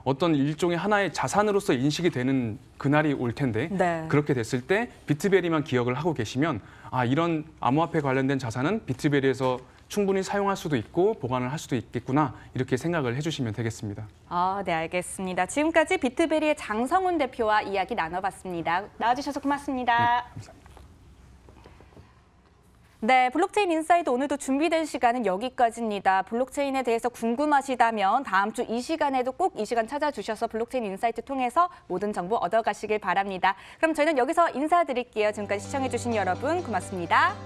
Speaker 5: 어떤 일종의 하나의 자산으로서 인식이 되는 그날이 올 텐데
Speaker 1: 네.
Speaker 5: 그렇게 됐을 때 비트베리만 기억을 하고 계시면 이런 암호화폐 관련된 자산은 비트베리에서 충분히 사용할 수도 있고 보관을 할 수도 있겠구나 이렇게 생각을 해주시면 되겠습니다.
Speaker 1: 네, 알겠습니다. 지금까지 비트베리의 장성훈 대표와 이야기 나눠봤습니다. 나와주셔서 고맙습니다.
Speaker 5: 감사합니다.
Speaker 1: 네, 블록체인 인사이드 오늘도 준비된 시간은 여기까지입니다. 블록체인에 대해서 궁금하시다면 다음 주 이 시간에도 꼭 이 시간 찾아주셔서 블록체인 인사이트 통해서 모든 정보 얻어가시길 바랍니다. 그럼 저희는 여기서 인사드릴게요. 지금까지 시청해주신 여러분 고맙습니다.